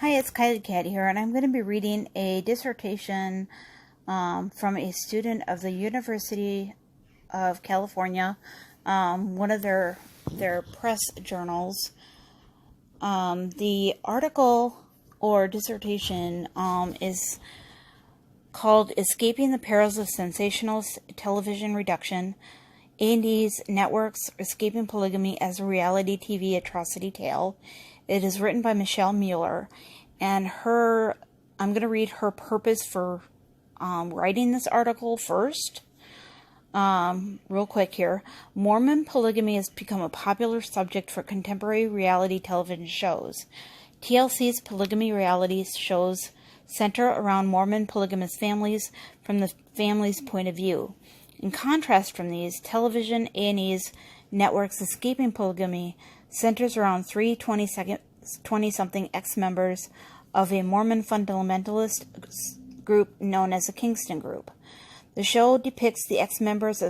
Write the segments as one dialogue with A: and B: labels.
A: Hi, it's Kylie Cat here, and I'm going to be reading a dissertation from a student of the University of California, one of their press journals. The article or dissertation is called "Escaping the Perils of Sensational Television Reduction: A&E's Networks Escaping Polygamy as a Reality TV Atrocity Tale." It is written by Michelle Mueller, and I'm going to read her purpose for writing this article first. Real quick here. Mormon polygamy has become a popular subject for contemporary reality television shows. TLC's polygamy reality shows center around Mormon polygamous families from the family's point of view. In contrast from these, television A&E's Networks Escaping Polygamy centers around three 20-something ex-members of a Mormon fundamentalist group known as the Kingston Group. The show depicts the ex-members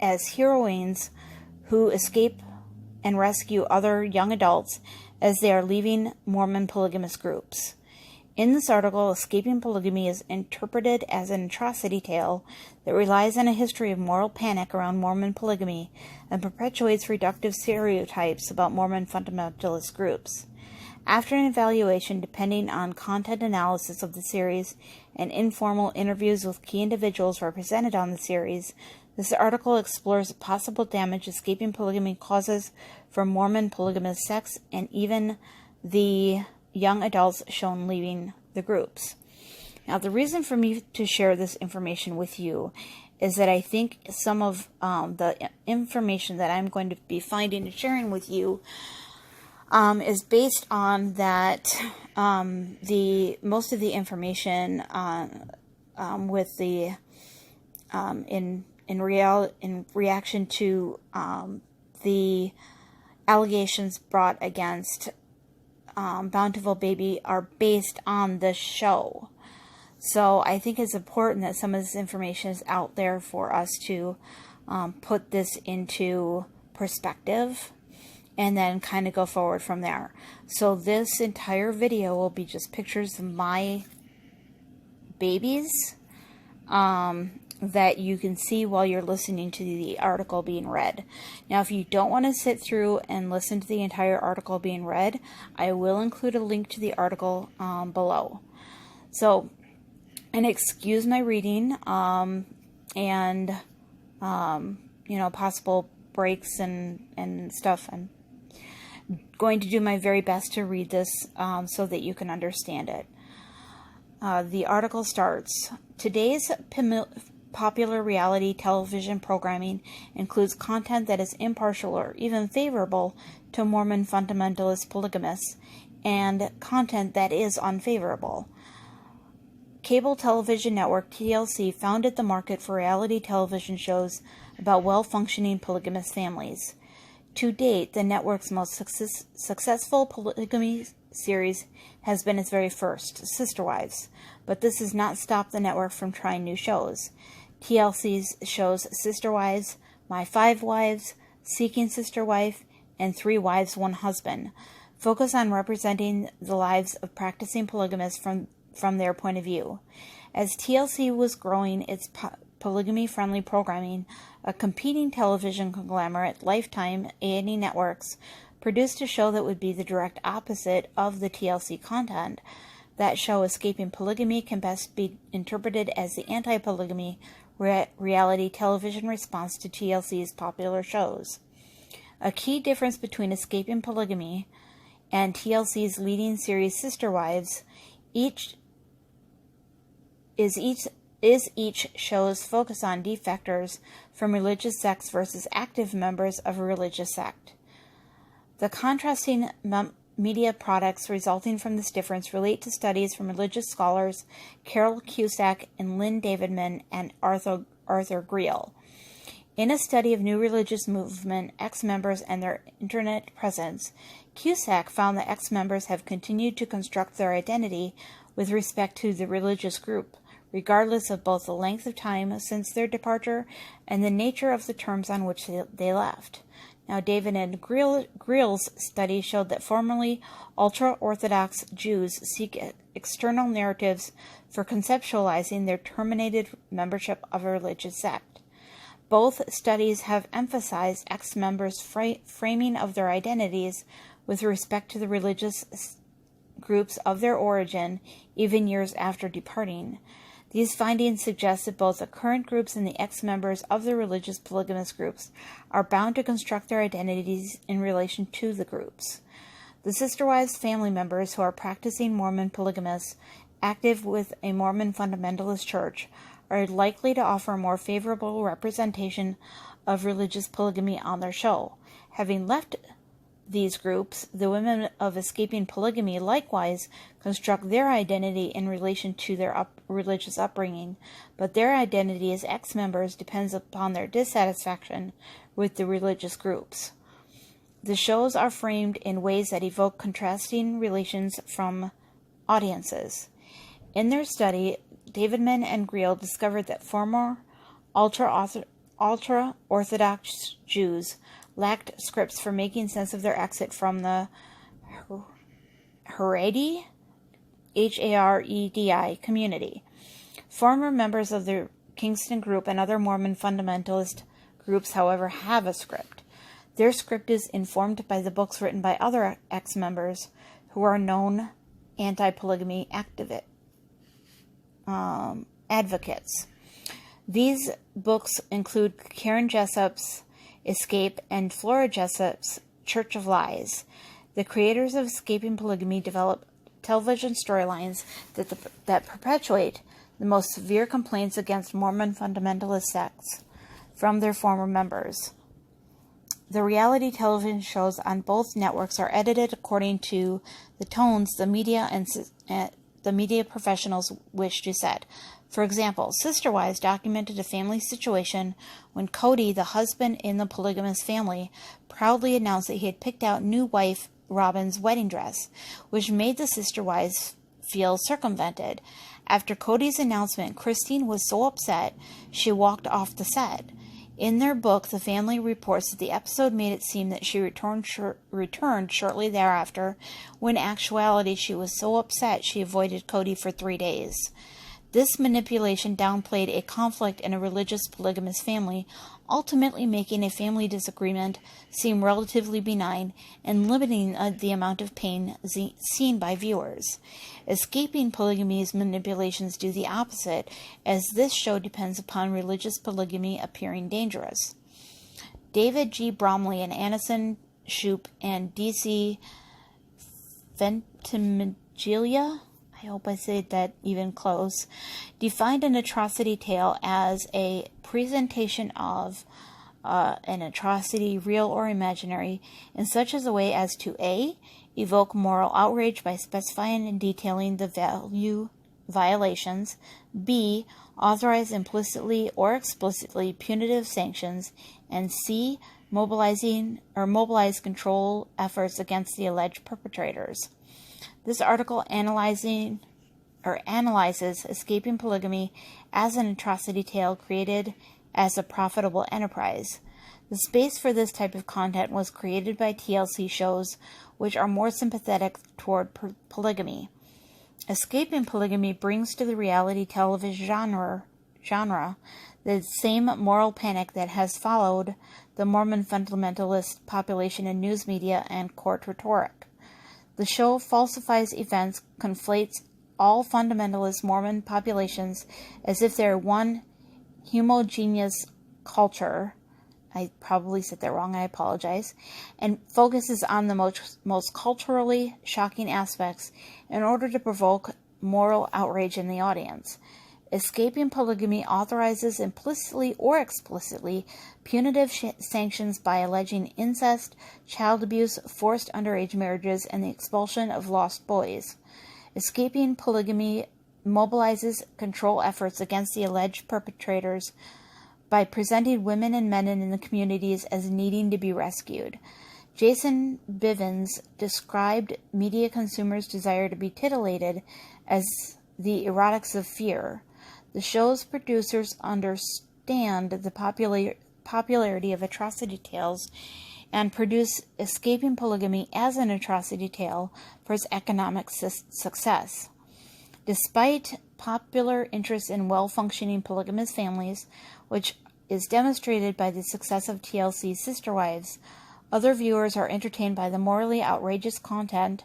A: as heroines who escape and rescue other young adults as they are leaving Mormon polygamous groups. In this article, Escaping Polygamy is interpreted as an atrocity tale that relies on a history of moral panic around Mormon polygamy and perpetuates reductive stereotypes about Mormon fundamentalist groups. After an evaluation depending on content analysis of the series and informal interviews with key individuals represented on the series, this article explores the possible damage escaping polygamy causes for Mormon polygamous sects and even the young adults shown leaving the groups. Now, the reason for me to share this information with you is that I think some of the information that I'm going to be finding and sharing with you is based on that most of the information with the in reaction to the allegations brought against Bountiful Baby are based on the show. So I think it's important that some of this information is out there for us to put this into perspective and then kind of go forward from there. So this entire video will be just pictures of my babies that you can see while you're listening to the article being read. Now, if you don't want to sit through and listen to the entire article being read, I will include a link to the article below. So, and excuse my reading and possible breaks and stuff. I'm going to do my very best to read this so that you can understand it. The article starts, today's popular reality television programming includes content that is impartial or even favorable to Mormon fundamentalist polygamists and content that is unfavorable. Cable television network TLC founded the market for reality television shows about well-functioning polygamous families. To date, the network's most successful polygamy series has been its very first, Sister Wives, but this has not stopped the network from trying new shows. TLC's shows Sister Wives, My 5 Wives, Seeking Sister Wife, and 3 Wives, 1 Husband focus on representing the lives of practicing polygamists from their point of view. As TLC was growing its polygamy-friendly programming, a competing television conglomerate, Lifetime A&E Networks, produced a show that would be the direct opposite of the TLC content. That show, Escaping Polygamy, can best be interpreted as the anti-polygamy reality television response to TLC's popular shows. A key difference between Escaping Polygamy and TLC's leading series Sister Wives each show's focus on defectors from religious sects versus active members of a religious sect. The contrasting media products resulting from this difference relate to studies from religious scholars Carol Cusack and Lynn Davidman and Arthur Greel. In a study of new religious movement ex-members and their internet presence, Cusack found that ex-members have continued to construct their identity with respect to the religious group, regardless of both the length of time since their departure and the nature of the terms on which they left. Now, David and Greel's study showed that formerly ultra-Orthodox Jews seek external narratives for conceptualizing their terminated membership of a religious sect. Both studies have emphasized ex-members' framing of their identities with respect to the religious groups of their origin, even years after departing. These findings suggest that both the current groups and the ex-members of the religious polygamous groups are bound to construct their identities in relation to the groups. The sister wives family members who are practicing Mormon polygamists, active with a Mormon fundamentalist church, are likely to offer a more favorable representation of religious polygamy on their show. Having left these groups, the women of escaping polygamy likewise construct their identity in relation to their religious upbringing, but their identity as ex-members depends upon their dissatisfaction with the religious groups. The shows are framed in ways that evoke contrasting relations from audiences. In their study, Davidman and Greel discovered that former ultra-Orthodox Jews lacked scripts for making sense of their exit from the Haredi, Haredi community. Former members of the Kingston Group and other Mormon fundamentalist groups, however, have a script. Their script is informed by the books written by other ex-members who are known anti-polygamy advocates. These books include Karen Jessup's Escape and Flora Jessup's Church of Lies. The creators of Escaping Polygamy develop television storylines that perpetuate the most severe complaints against Mormon fundamentalist sects from their former members. The reality television shows on both networks are edited according to the tones the media and the media professionals wish to set. For example, Sister Wives documented a family situation when Cody, the husband in the polygamous family, proudly announced that he had picked out new wife Robin's wedding dress, which made the Sister Wives feel circumvented. After Cody's announcement, Christine was so upset she walked off the set. In their book, the family reports that the episode made it seem that she returned shortly thereafter, when in actuality she was so upset she avoided Cody for 3 days. This manipulation downplayed a conflict in a religious polygamous family, ultimately making a family disagreement seem relatively benign and limiting the amount of pain seen by viewers. Escaping Polygamy's manipulations do the opposite, as this show depends upon religious polygamy appearing dangerous. David G. Bromley and Anison Shoup and D.C. Ventimiglia, I hope I said that even close, defined an atrocity tale as a presentation of an atrocity, real or imaginary, in such as a way as to A. evoke moral outrage by specifying and detailing the value violations, B. authorize implicitly or explicitly punitive sanctions, and C. mobilize control efforts against the alleged perpetrators. This article analyzes escaping polygamy as an atrocity tale created as a profitable enterprise. The space for this type of content was created by TLC shows which are more sympathetic toward polygamy. Escaping polygamy brings to the reality television genre the same moral panic that has followed the Mormon fundamentalist population in news media and court rhetoric. The show falsifies events, conflates all fundamentalist Mormon populations as if they're one homogeneous culture. I probably said that wrong, I apologize. And focuses on the most culturally shocking aspects in order to provoke moral outrage in the audience. Escaping polygamy authorizes implicitly or explicitly punitive sanctions by alleging incest, child abuse, forced underage marriages, and the expulsion of lost boys. Escaping polygamy mobilizes control efforts against the alleged perpetrators by presenting women and men in the communities as needing to be rescued. Jason Bivens described media consumers' desire to be titillated as the erotics of fear. The show's producers understand the popularity of atrocity tales and produce Escaping Polygamy as an atrocity tale for its economic success. Despite popular interest in well-functioning polygamous families, which is demonstrated by the success of TLC's Sister Wives, other viewers are entertained by the morally outrageous content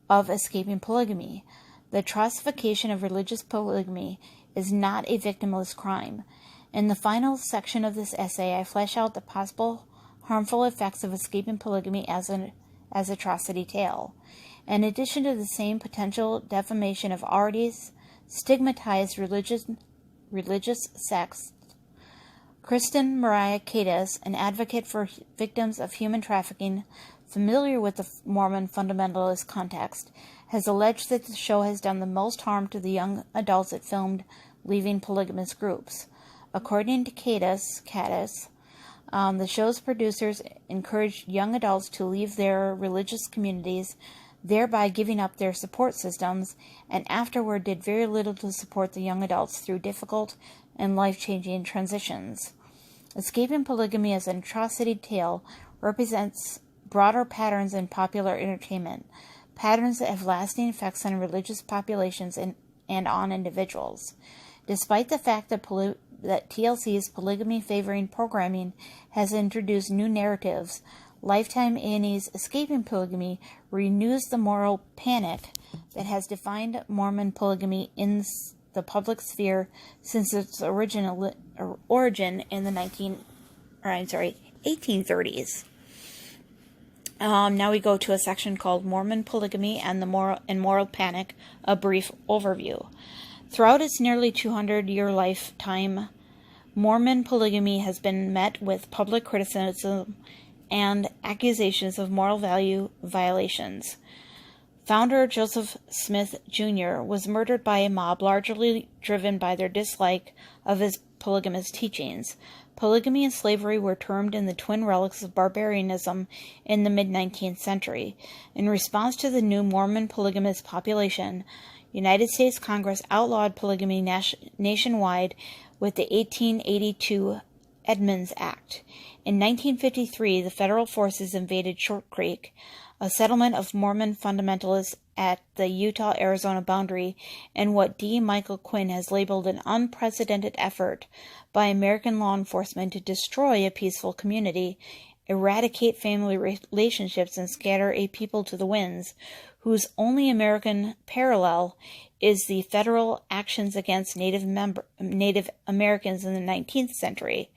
A: of Escaping Polygamy. The atrocification of religious polygamy is not a victimless crime. In the final section of this essay, I flesh out the possible harmful effects of Escaping Polygamy as atrocity tale. In addition to the same potential defamation of already stigmatized religious sects, Kristen Mariah Cadiz, an advocate for victims of human trafficking, familiar with the Mormon fundamentalist context, has alleged that the show has done the most harm to the young adults it filmed leaving polygamous groups. According to Cadiz, the show's producers encouraged young adults to leave their religious communities, thereby giving up their support systems, and afterward did very little to support the young adults through difficult and life-changing transitions. Escaping Polygamy as an atrocity tale represents broader patterns in popular entertainment, patterns that have lasting effects on religious populations and on individuals. Despite the fact that TLC's polygamy-favoring programming has introduced new narratives, Lifetime A&E's Escaping Polygamy renews the moral panic that has defined Mormon polygamy in the public sphere since its origin in the 1830s. Now we go to a section called Mormon Polygamy and Moral Panic, a brief overview. Throughout its nearly 200-year lifetime, Mormon polygamy has been met with public criticism and accusations of moral value violations. Founder Joseph Smith, Jr. was murdered by a mob largely driven by their dislike of his polygamous teachings. Polygamy and slavery were termed in the twin relics of barbarianism in the mid-19th century. In response to the new Mormon polygamous population, United States Congress outlawed polygamy nationwide with the 1882 Edmunds Act. In 1953, the federal forces invaded Short Creek, a settlement of Mormon fundamentalists at the Utah-Arizona boundary, and what D. Michael Quinn has labeled an unprecedented effort by American law enforcement to destroy a peaceful community, eradicate family relationships, and scatter a people to the winds, whose only American parallel is the federal actions against Native Americans in the 19th century.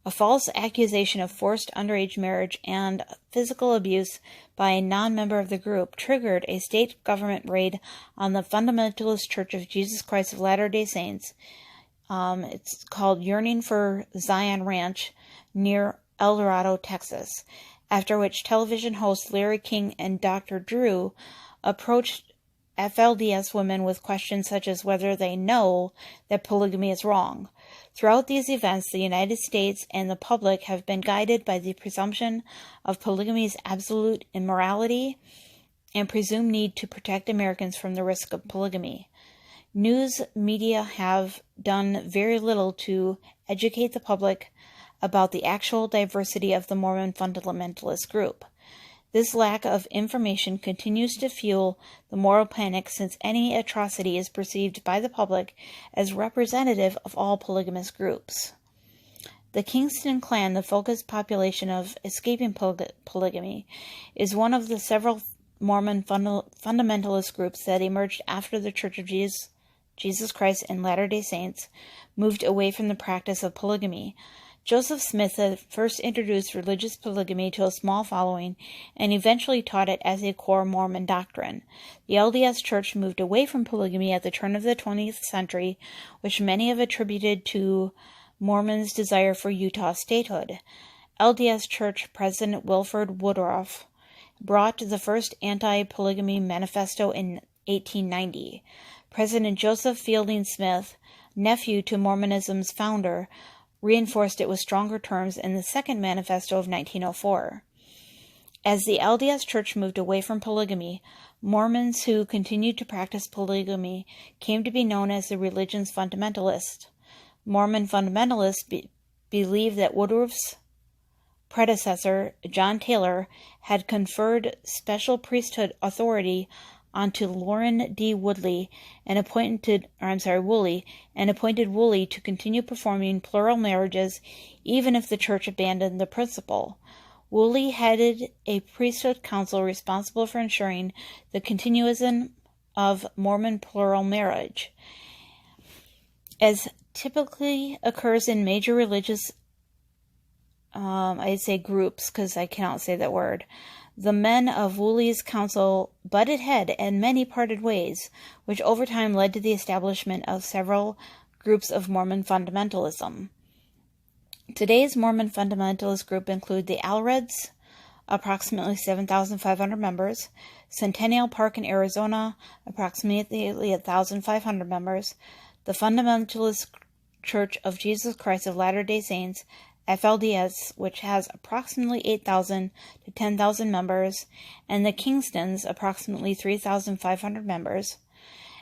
A: A false accusation of forced underage marriage and physical abuse by a non-member of the group triggered a state government raid on the Fundamentalist Church of Jesus Christ of Latter-day Saints. It's called Yearning for Zion Ranch near El Dorado, Texas, after which television host Larry King and Dr. Drew approached FLDS women with questions such as whether they know that polygamy is wrong. Throughout these events, the United States and the public have been guided by the presumption of polygamy's absolute immorality and presumed need to protect Americans from the risk of polygamy. News media have done very little to educate the public about the actual diversity of the Mormon fundamentalist group. This lack of information continues to fuel the moral panic since any atrocity is perceived by the public as representative of all polygamous groups. The Kingston clan, the focus population of Escaping Polygamy, is one of the several Mormon fundamentalist groups that emerged after the Church of Jesus Christ and Latter-day Saints moved away from the practice of polygamy. Joseph Smith had first introduced religious polygamy to a small following and eventually taught it as a core Mormon doctrine. The LDS Church moved away from polygamy at the turn of the 20th century, which many have attributed to Mormons' desire for Utah statehood. LDS Church President Wilford Woodruff brought the first anti-polygamy manifesto in 1890. President Joseph Fielding Smith, nephew to Mormonism's founder, reinforced it with stronger terms in the Second Manifesto of 1904. As the LDS Church moved away from polygamy, Mormons who continued to practice polygamy came to be known as the religion's fundamentalists. Mormon fundamentalists believe that Woodruff's predecessor, John Taylor, had conferred special priesthood authority onto Lauren D. Woolley and appointed Woolley to continue performing plural marriages even if the church abandoned the principle. Woolley headed a priesthood council responsible for ensuring the continuation of Mormon plural marriage. As typically occurs in major religious, I'd say groups, because I cannot say that word, the men of Woolley's council butted head and many parted ways, which over time led to the establishment of several groups of Mormon fundamentalism. Today's Mormon fundamentalist group include the Alreds, approximately 7,500 members, Centennial Park in Arizona, approximately 1,500 members, the Fundamentalist Church of Jesus Christ of Latter-day Saints, FLDS, which has approximately 8,000 to 10,000 members, and the Kingstons, approximately 3,500 members.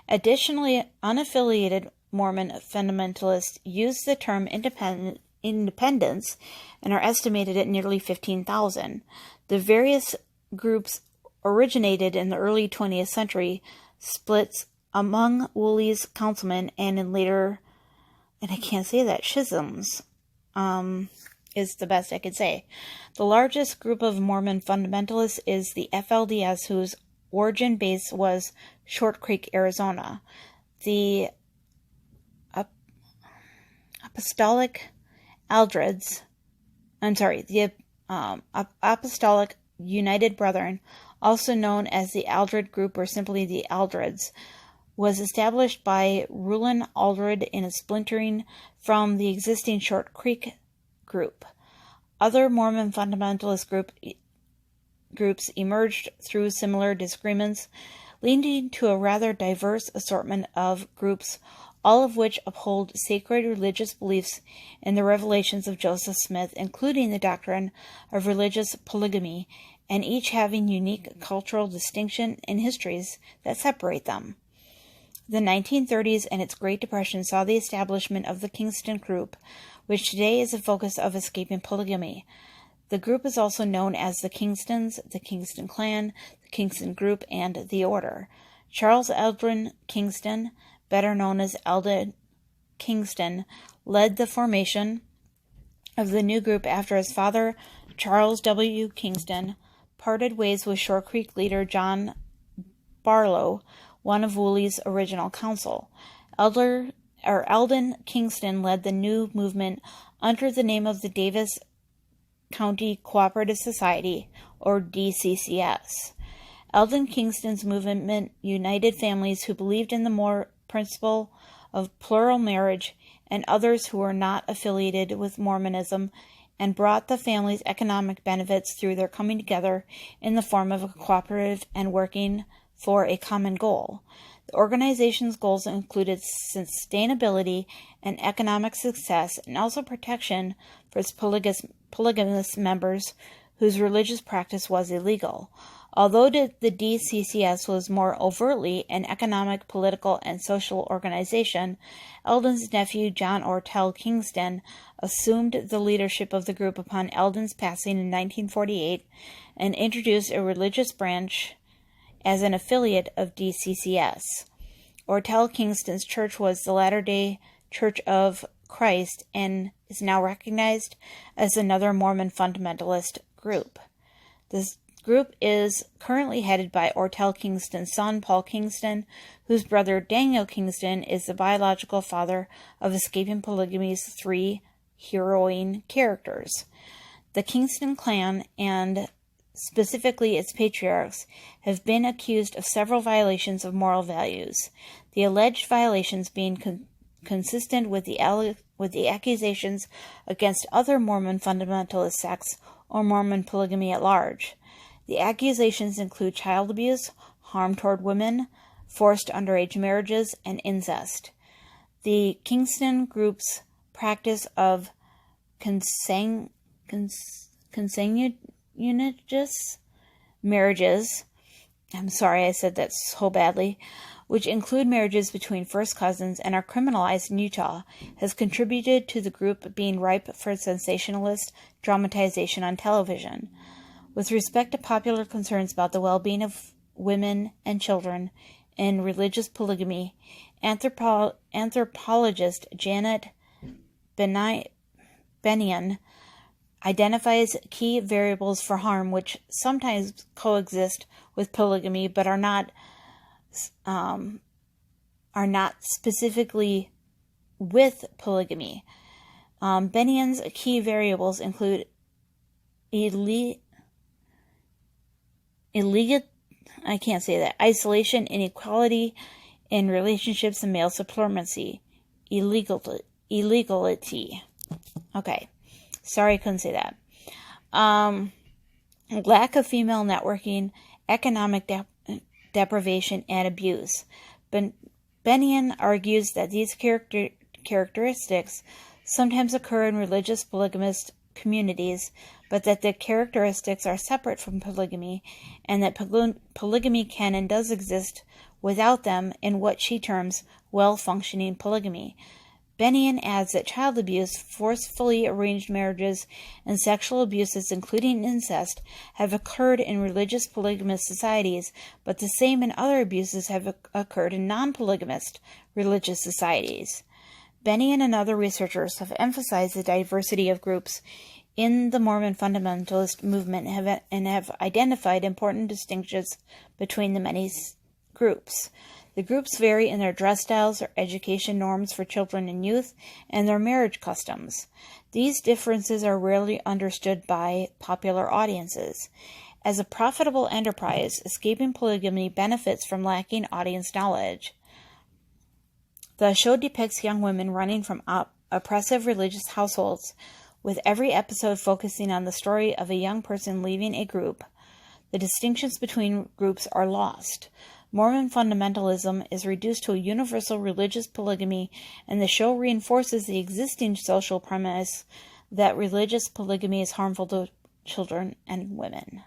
A: Additionally, unaffiliated Mormon fundamentalists use the term independence and are estimated at nearly 15,000. The various groups originated in the early 20th century, splits among Woolley's councilmen, and in later, and I can't say that, schisms, is the best I could say. The largest group of Mormon fundamentalists is the FLDS, whose origin base was Short Creek, Arizona. The Apostolic Apostolic United Brethren, also known as the Aldred Group or simply the Aldreds, was established by Rulon Aldred in a splintering from the existing Short Creek group. Other Mormon fundamentalist groups emerged through similar disagreements, leading to a rather diverse assortment of groups, all of which uphold sacred religious beliefs in the revelations of Joseph Smith, including the doctrine of religious polygamy, and each having unique cultural distinction and histories that separate them. The 1930s and its Great Depression saw the establishment of the Kingston Group, which today is a focus of escaping polygamy. The group is also known as the Kingstons, the Kingston Clan, the Kingston Group, and the Order. Charles Eldon Kingston, better known as Eldon Kingston, led the formation of the new group after his father, Charles W. Kingston, parted ways with Short Creek leader John Barlow, one of Woolley's original council. Eldon Kingston led the new movement under the name of the Davis County Cooperative Society, or DCCS. Eldon Kingston's movement united families who believed in the principle of plural marriage and others who were not affiliated with Mormonism, and brought the families economic benefits through their coming together in the form of a cooperative and working for a common goal. The organization's goals included sustainability and economic success, and also protection for its polygamous members whose religious practice was illegal. Although the DCCS was more overtly an economic, political, and social organization, Eldon's nephew John Ortel Kingston assumed the leadership of the group upon Eldon's passing in 1948 and introduced a religious branch as an affiliate of DCCS. Ortel Kingston's church was the Latter-day Church of Christ and is now recognized as another Mormon fundamentalist group. This group is currently headed by Ortel Kingston's son, Paul Kingston, whose brother Daniel Kingston is the biological father of Escaping Polygamy's 3 heroine characters. The Kingston clan, and specifically its patriarchs, have been accused of several violations of moral values, the alleged violations being consistent with the accusations against other Mormon fundamentalist sects or Mormon polygamy at large. The accusations include child abuse, harm toward women, forced underage marriages, and incest. The Kingston group's practice of consanguineous marriages, I'm sorry I said that so badly, which include marriages between first cousins and are criminalized in Utah, has contributed to the group being ripe for sensationalist dramatization on television. With respect to popular concerns about the well-being of women and children in religious polygamy, anthropologist Janet Benion identifies key variables for harm which sometimes coexist with polygamy but are not specifically with polygamy. Benion's key variables include isolation, inequality in relationships, and male supremacy. Illegality. Okay. Sorry, I couldn't say that. Lack of female networking, economic deprivation, and abuse. Benion argues that these characteristics sometimes occur in religious polygamist communities, but that the characteristics are separate from polygamy, and that polygamy can and does exist without them in what she terms well-functioning polygamy. Benion adds that child abuse, forcefully arranged marriages, and sexual abuses, including incest, have occurred in religious polygamous societies, but the same and other abuses have occurred in non-polygamist religious societies. Benion and other researchers have emphasized the diversity of groups in the Mormon fundamentalist movement and have identified important distinctions between the many groups. The groups vary in their dress styles, their education norms for children and youth, and their marriage customs. These differences are rarely understood by popular audiences. As a profitable enterprise, escaping polygamy benefits from lacking audience knowledge. The show depicts young women running from oppressive religious households, with every episode focusing on the story of a young person leaving a group. The distinctions between groups are lost. Mormon fundamentalism is reduced to a universal religious polygamy, and the show reinforces the existing social premise that religious polygamy is harmful to children and women,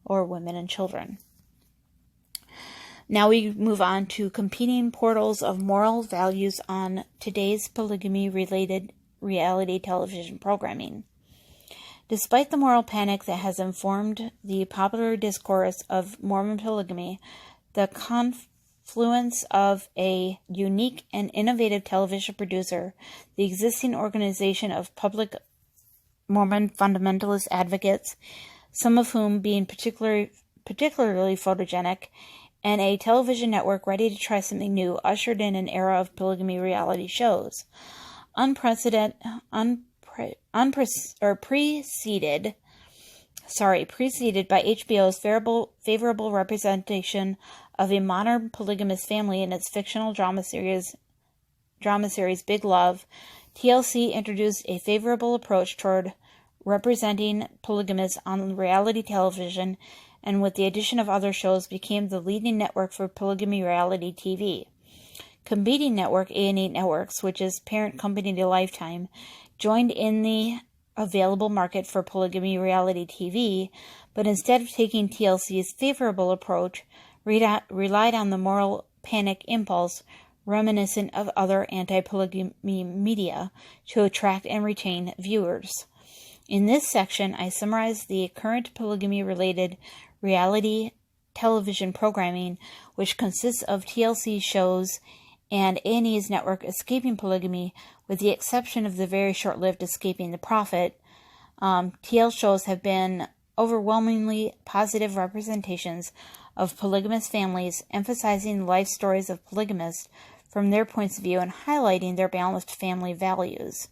A: or women and children. Now we move on to competing portals of moral values on today's polygamy-related reality television programming. Despite the moral panic that has informed the popular discourse of Mormon polygamy, the confluence of a unique and innovative television producer, the existing organization of public Mormon fundamentalist advocates, some of whom being particularly photogenic, and a television network ready to try something new, ushered in an era of polygamy reality shows. Preceded by HBO's favorable representation of a modern polygamous family in its fictional drama series Big Love, TLC introduced a favorable approach toward representing polygamists on reality television, and with the addition of other shows became the leading network for polygamy reality TV. Competing network A&E Networks, which is parent company to Lifetime, joined in the available market for polygamy reality TV, but instead of taking TLC's favorable approach, relied on the moral panic impulse reminiscent of other anti-polygamy media to attract and retain viewers. In this section, I summarize the current polygamy-related reality television programming, which consists of TLC shows and A&E's network Escaping Polygamy, with the exception of the very short-lived Escaping the Prophet. TL shows have been overwhelmingly positive representations of polygamous families, emphasizing the life stories of polygamists from their points of view and highlighting their balanced family values.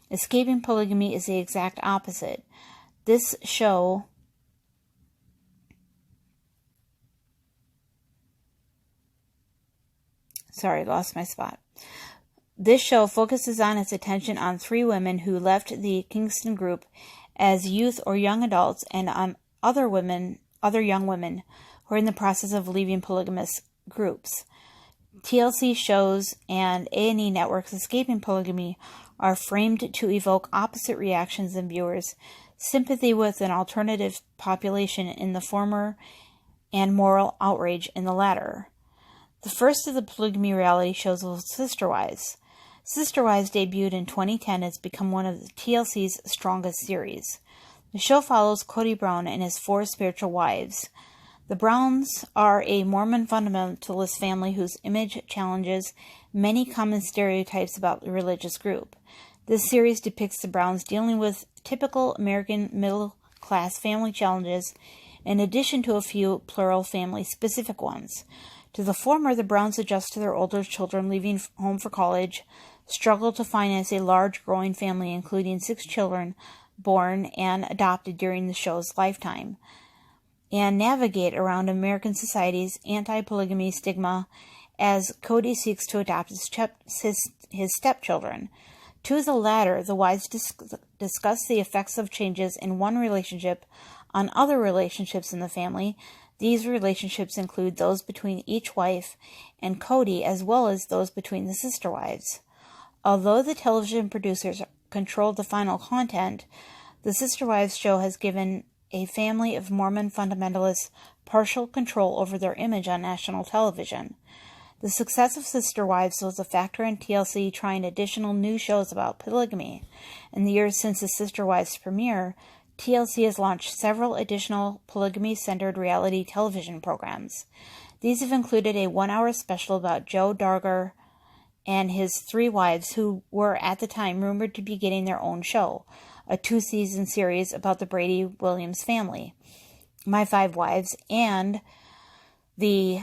A: Escaping Polygamy is the exact opposite. This show This show focuses on its attention on three women who left the Kingston group as youth or young adults, and on other young women who are in the process of leaving polygamous groups. TLC shows and A&E Network's Escaping Polygamy are framed to evoke opposite reactions in viewers: sympathy with an alternative population in the former and moral outrage in the latter. The first of the polygamy reality shows was Sister Wives. Sister Wives debuted in 2010 and has become one of TLC's strongest series. The show follows Cody Brown and his 4 spiritual wives. The Browns are a Mormon fundamentalist family whose image challenges many common stereotypes about the religious group. This series depicts the Browns dealing with typical American middle-class family challenges, in addition to a few plural family-specific ones. To the former, the Browns adjust to their older children leaving home for college, struggle to finance a large, growing family, including 6 children born and adopted during the show's lifetime, and navigate around American society's anti-polygamy stigma as Cody seeks to adopt his stepchildren. To the latter, the wives discuss the effects of changes in one relationship on other relationships in the family. These relationships include those between each wife and Cody, as well as those between the sister wives. Although the television producers controlled the final content, the Sister Wives show has given a family of Mormon fundamentalists partial control over their image on national television. The success of Sister Wives was a factor in TLC trying additional new shows about polygamy. In the years since the Sister Wives premiere, TLC has launched several additional polygamy-centered reality television programs. These have included a 1-hour special about Joe Dagher and his 3 wives, who were at the time rumored to be getting their own show, a 2-season series about the Brady Williams family, My 5 Wives, and the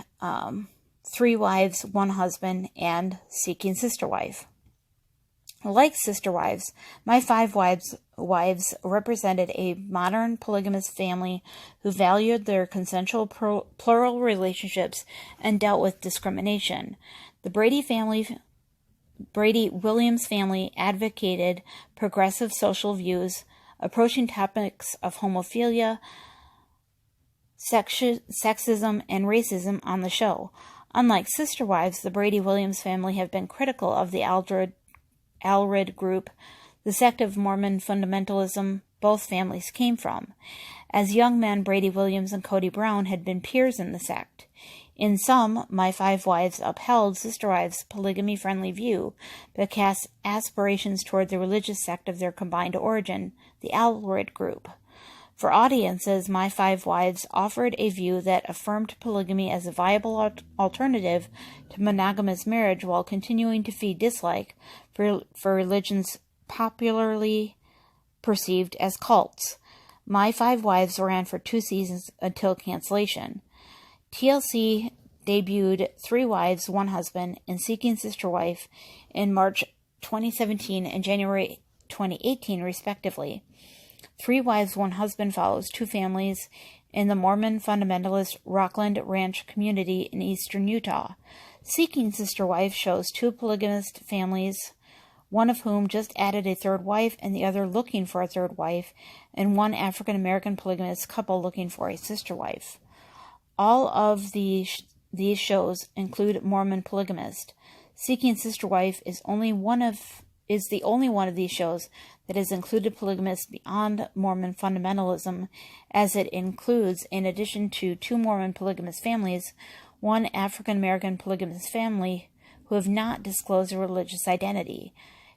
A: 3 Wives, 1 Husband, and Seeking Sister Wife. Like Sister Wives, My 5 Wives represented a modern polygamous family who valued their consensual plural relationships and dealt with discrimination. The Brady Williams family advocated progressive social views, approaching topics of homophilia, sexism, and racism on the show. Unlike Sister Wives, the Brady Williams family have been critical of the Alred group, the sect of Mormon fundamentalism both families came from. As young men, Brady Williams and Cody Brown had been peers in the sect. In sum, My 5 Wives upheld Sister Wives' polygamy-friendly view, but cast aspirations toward the religious sect of their combined origin, the Alred group. For audiences, My 5 Wives offered a view that affirmed polygamy as a viable alternative to monogamous marriage while continuing to feed dislike for religions popularly perceived as cults. My 5 Wives ran for 2 seasons until cancellation. TLC debuted 3 Wives, 1 Husband, and Seeking Sister Wife in March 2017 and January 2018, respectively. 3 Wives, 1 Husband follows 2 families in the Mormon fundamentalist Rockland Ranch community in eastern Utah. Seeking Sister Wife shows 2 polygamist families, one of whom just added a 3rd wife and the other looking for a 3rd wife, and 1 African-American polygamist couple looking for a sister wife. All of these shows include Mormon polygamists. Seeking Sister Wife is the only one of these shows that has included polygamists beyond Mormon fundamentalism, as it includes, in addition to 2 Mormon polygamous families, 1 African-American polygamous family who have not disclosed their religious identity.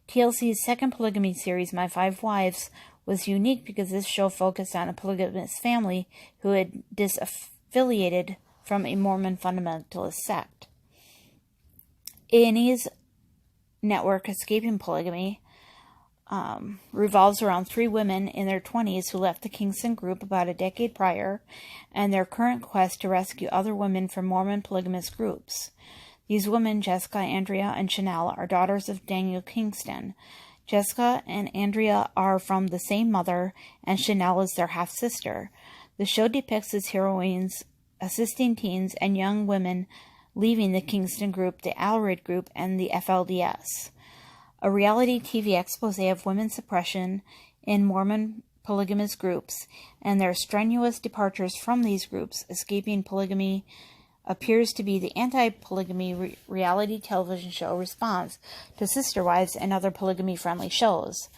A: TLC's second polygamy series, My 5 Wives, was unique because this show focused on a polygamous family who had disaffiliated from a Mormon fundamentalist sect. A&E's network, Escaping Polygamy, revolves around 3 women in their 20s who left the Kingston group about a decade prior and their current quest to rescue other women from Mormon polygamous groups. These women, Jessica, Andrea, and Chanel, are daughters of Daniel Kingston. Jessica and Andrea are from the same mother, and Chanel is their half-sister. The show depicts its heroines assisting teens and young women leaving the Kingston group, the Alred group, and the FLDS. A reality TV expose of women's suppression in Mormon polygamous groups and their strenuous departures from these groups. Escaping Polygamy appears to be the anti-polygamy reality television show response to Sister Wives and other polygamy-friendly shows.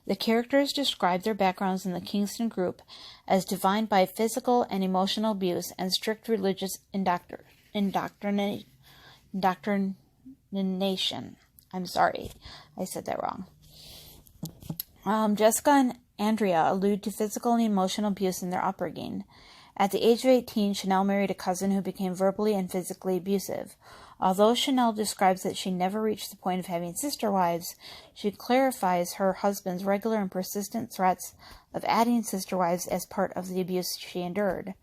A: The characters describe their backgrounds in the Kingston group as defined by physical and emotional abuse and strict religious indoctrination. indoctrination. I'm sorry, I said that wrong. Jessica and Andrea allude to physical and emotional abuse in their upbringing. At the age of 18, Chanel married a cousin who became verbally and physically abusive. Although Chanel describes that she never reached the point of having sister wives, she clarifies her husband's regular and persistent threats of adding sister wives as part of the abuse she endured.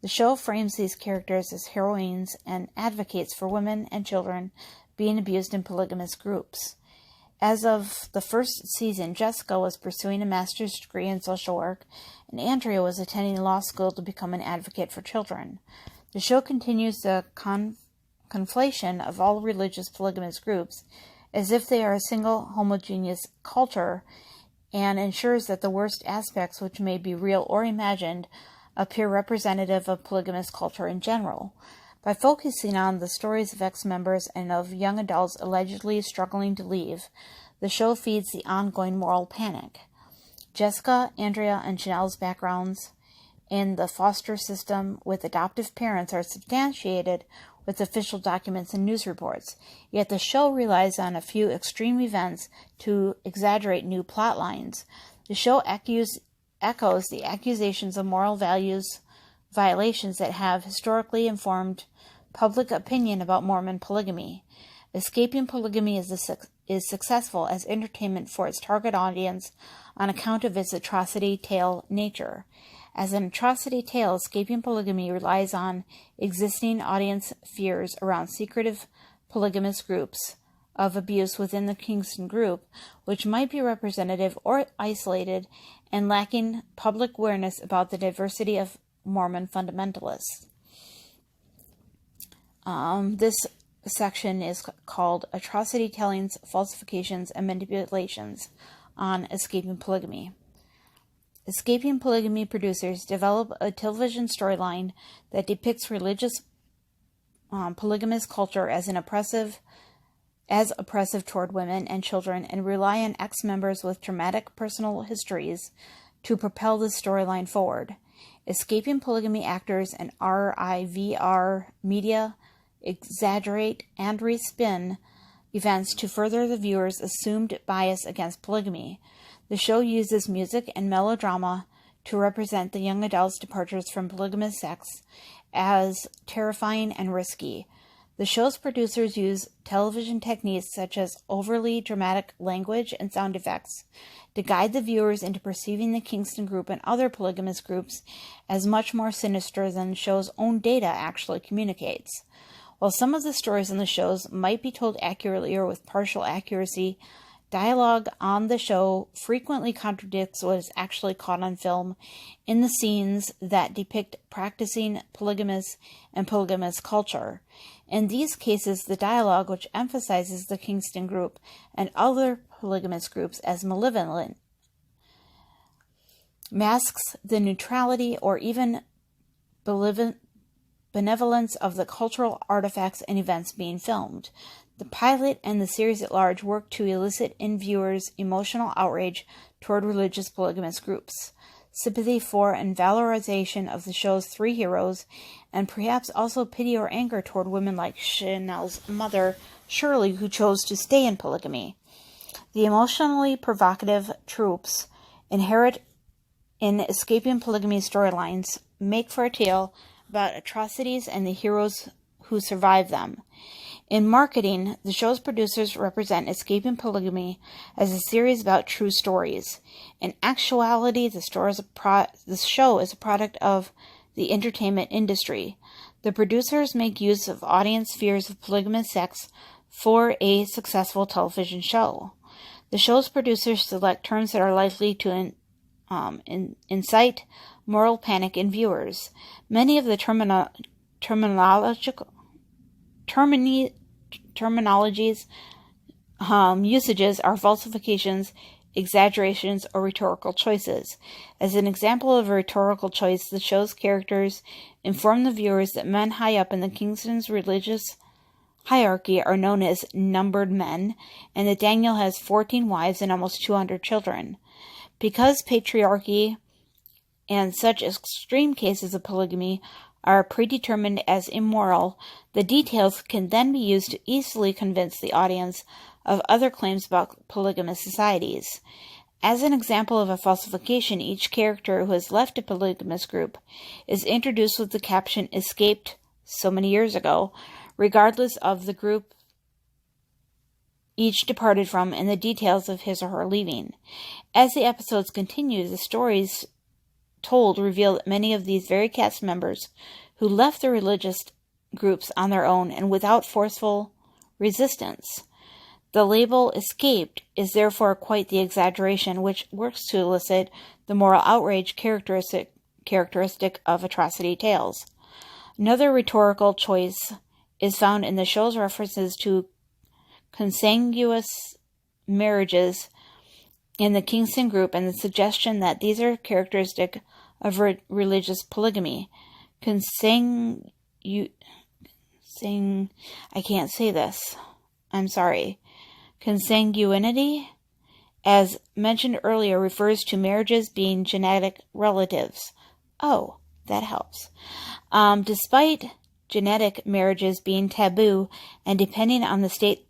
A: The show frames these characters as heroines and advocates for women and children being abused in polygamous groups. As of the first season, Jessica was pursuing a master's degree in social work, and Andrea was attending law school to become an advocate for children. The show continues the conflation of all religious polygamous groups as if they are a single homogeneous culture, and ensures that the worst aspects, which may be real or imagined, appear representative of polygamous culture in general. By focusing on the stories of ex-members and of young adults allegedly struggling to leave, the show feeds the ongoing moral panic. Jessica, Andrea, and Chanel's backgrounds in the foster system with adoptive parents are substantiated with official documents and news reports, yet the show relies on a few extreme events to exaggerate new plot lines. The show echoes the accusations of moral values violations that have historically informed public opinion about Mormon polygamy. Escaping polygamy is successful as entertainment for its target audience on account of its atrocity tale nature. As an atrocity tale, Escaping Polygamy relies on existing audience fears around secretive polygamous groups of abuse within the Kingston group, which might be representative or isolated and lacking public awareness about the diversity of Mormon fundamentalists. This section is called Atrocity Tellings, Falsifications, and Manipulations on Escaping Polygamy. Escaping Polygamy producers develop a television storyline that depicts religious polygamous culture as oppressive toward women and children, and rely on ex-members with traumatic personal histories to propel the storyline forward. Escaping Polygamy actors and RIVR media exaggerate and respin events to further the viewer's assumed bias against polygamy. The show uses music and melodrama to represent the young adult's departures from polygamous sex as terrifying and risky. The show's producers use television techniques such as overly dramatic language and sound effects to guide the viewers into perceiving the Kingston group and other polygamous groups as much more sinister than the show's own data actually communicates. While some of the stories in the shows might be told accurately or with partial accuracy, dialogue on the show frequently contradicts what is actually caught on film in the scenes that depict practicing polygamous and polygamous culture. In these cases, the dialogue, which emphasizes the Kingston group and other polygamous groups as malevolent, masks the neutrality or even benevolence of the cultural artifacts and events being filmed. The pilot and the series at large work to elicit in viewers emotional outrage toward religious polygamous groups, sympathy for and valorization of the show's three heroes, and perhaps also pity or anger toward women like Chanel's mother, Shirley, who chose to stay in polygamy. The emotionally provocative tropes inherent in Escaping Polygamy storylines make for a tale about atrocities and the heroes who survive them. In marketing, the show's producers represent Escaping Polygamy as a series about true stories. In actuality, the show is a product of the entertainment industry. The producers make use of audience fears of polygamous sex for a successful television show. The show's producers select terms that are likely to incite moral panic in viewers. Many of the terminologies usages are falsifications, exaggerations, or rhetorical choices. As an example of a rhetorical choice, the show's characters inform the viewers that men high up in the Kingston's religious hierarchy are known as numbered men, and that Daniel has 14 wives and almost 200 children. Because patriarchy and such extreme cases of polygamy are predetermined as immoral, the details can then be used to easily convince the audience of other claims about polygamous societies. As an example of a falsification, each character who has left a polygamous group is introduced with the caption, "Escaped so many years ago," regardless of the group each departed from and the details of his or her leaving. As the episodes continue, the stories told reveal that many of these very cast members who left the religious groups on their own and without forceful resistance. The label "escaped" is therefore quite the exaggeration, which works to elicit the moral outrage characteristic of atrocity tales. Another rhetorical choice is found in the show's references to consanguineous marriages in the Kingston group and the suggestion that these are characteristic of religious polygamy. I can't say this. I'm sorry. Consanguinity, as mentioned earlier, refers to marriages being genetic relatives. Oh, that helps. Despite genetic marriages being taboo and depending on the state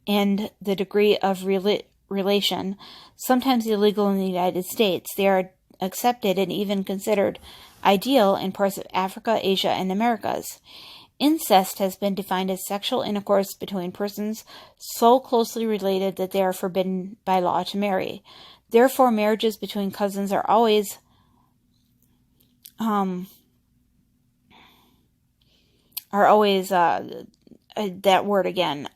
A: and the degree of relation, sometimes illegal in the United States, they are accepted and even considered ideal in parts of Africa, Asia, and Americas. Incest has been defined as sexual intercourse between persons so closely related that they are forbidden by law to marry. Therefore, marriages between cousins are always that word again,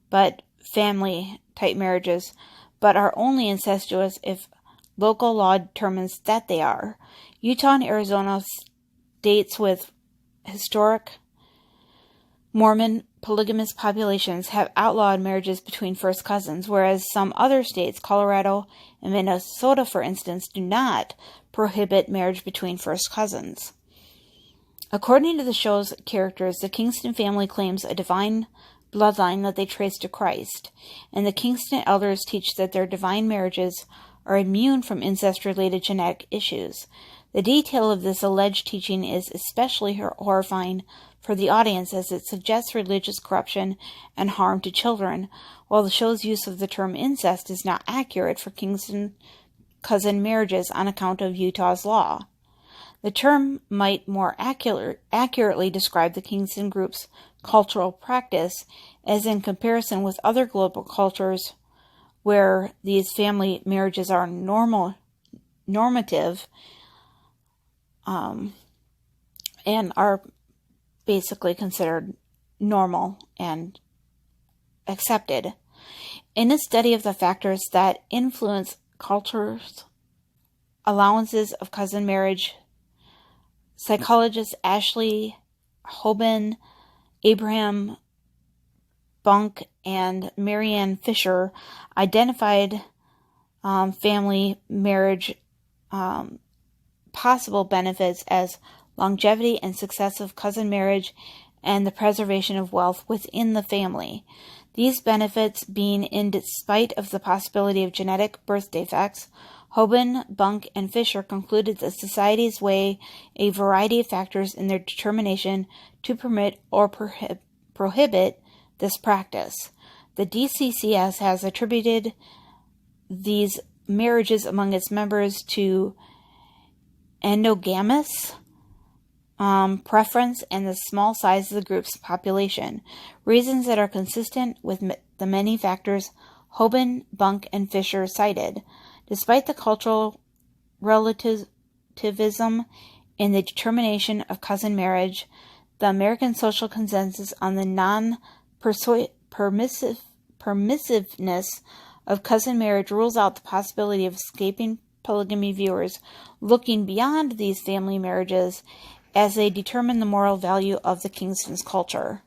A: but family-type marriages, but are only incestuous if local law determines that they are. Utah and Arizona states with historic Mormon polygamous populations have outlawed marriages between first cousins, whereas some other states, Colorado and Minnesota, for instance, do not prohibit marriage between first cousins. According to the show's characters, the Kingston family claims a divine bloodline that they trace to Christ, and the Kingston elders teach that their divine marriages are immune from incest-related genetic issues. The detail of this alleged teaching is especially horrifying for the audience as it suggests religious corruption and harm to children, while the show's use of the term incest is not accurate for Kingston cousin marriages on account of Utah's law. The term might more accurately describe the Kingston group's cultural practice, as in comparison with other global cultures where these family marriages are normative, and are basically considered normal and accepted. In a study of the factors that influence cultures' allowances of cousin marriage, psychologists Ashley Hoban, Abraham Bunk, and Marianne Fisher identified family marriage possible benefits as longevity and success of cousin marriage and the preservation of wealth within the family. These benefits being in spite of the possibility of genetic birth defects, Hoban, Bunk, and Fisher concluded that societies weigh a variety of factors in their determination to permit or prohibit this practice. The DCCS has attributed these marriages among its members to endogamous preference and the small size of the group's population, reasons that are consistent with the many factors Hoban, Bunk, and Fisher cited. Despite the cultural relativism in the determination of cousin marriage, the American social consensus on the non-permissiveness of cousin marriage rules out the possibility of escaping polygamy viewers looking beyond these family marriages as they determine the moral value of the Kingston's culture.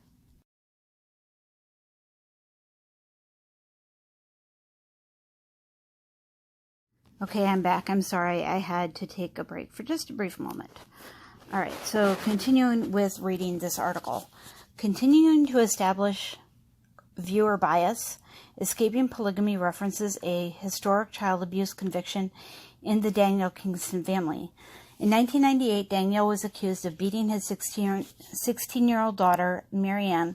A: Okay, I'm back. I'm sorry, I had to take a break for just a brief moment. All right, so continuing with reading this article. Continuing to establish viewer bias, Escaping Polygamy references a historic child abuse conviction in the Daniel Kingston family. In 1998, Daniel was accused of beating his 16-year-old daughter, Marianne,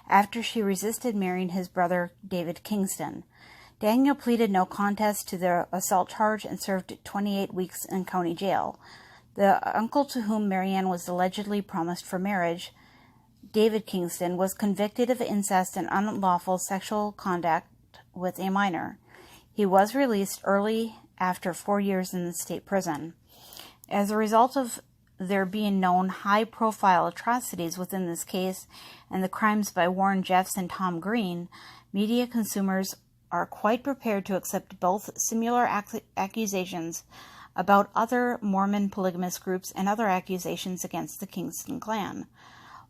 A: after she resisted marrying his brother, David Kingston. Daniel pleaded no contest to the assault charge and served 28 weeks in county jail. The uncle to whom Marianne was allegedly promised for marriage, David Kingston, was convicted of incest and unlawful sexual conduct with a minor. He was released early after 4 years in the state prison. As a result of there being known high-profile atrocities within this case and the crimes by Warren Jeffs and Tom Green, media consumers are quite prepared to accept both similar accusations about other Mormon polygamous groups and other accusations against the Kingston clan.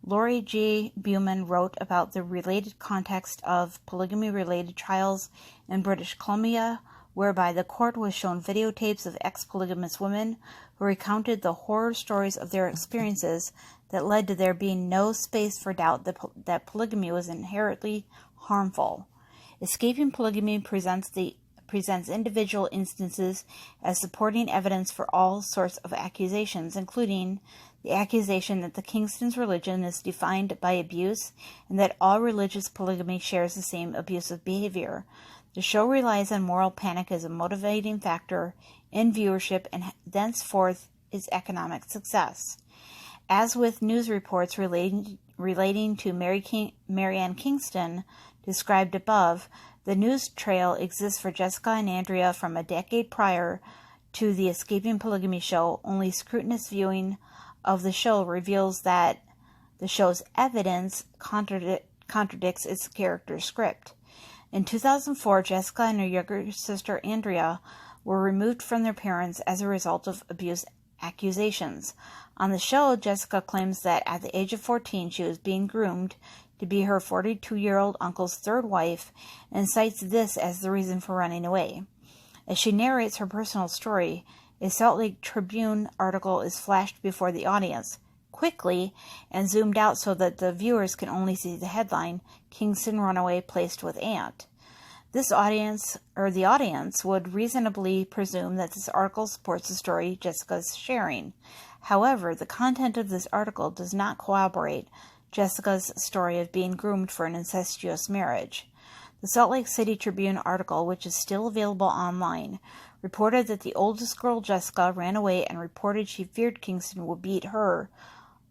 A: Lori G. Buman wrote about the related context of polygamy-related trials in British Columbia, whereby the court was shown videotapes of ex-polygamous women who recounted the horror stories of their experiences that led to there being no space for doubt that polygamy was inherently harmful. Escaping polygamy presents individual instances as supporting evidence for all sorts of accusations, including the accusation that the Kingstons' religion is defined by abuse and that all religious polygamy shares the same abusive behavior. The show relies on moral panic as a motivating factor in viewership and thenceforth its economic success. As with news reports relating to Marianne Kingston, described above, the news trail exists for Jessica and Andrea from a decade prior to the Escaping Polygamy show. Only scrutinous viewing of the show reveals that the show's evidence contradicts its character script. In 2004, Jessica and her younger sister Andrea were removed from their parents as a result of abuse accusations. On the show, Jessica claims that at the age of 14 she was being groomed to be her 42-year-old uncle's third wife and cites this as the reason for running away. As she narrates her personal story, a Salt Lake Tribune article is flashed before the audience quickly and zoomed out so that the viewers can only see the headline, Kingston Runaway Placed with Aunt. The audience would reasonably presume that this article supports the story Jessica's sharing. However, the content of this article does not corroborate Jessica's story of being groomed for an incestuous marriage. The Salt Lake City Tribune article, which is still available online, reported that the oldest girl, Jessica, ran away and reported she feared Kingston would beat her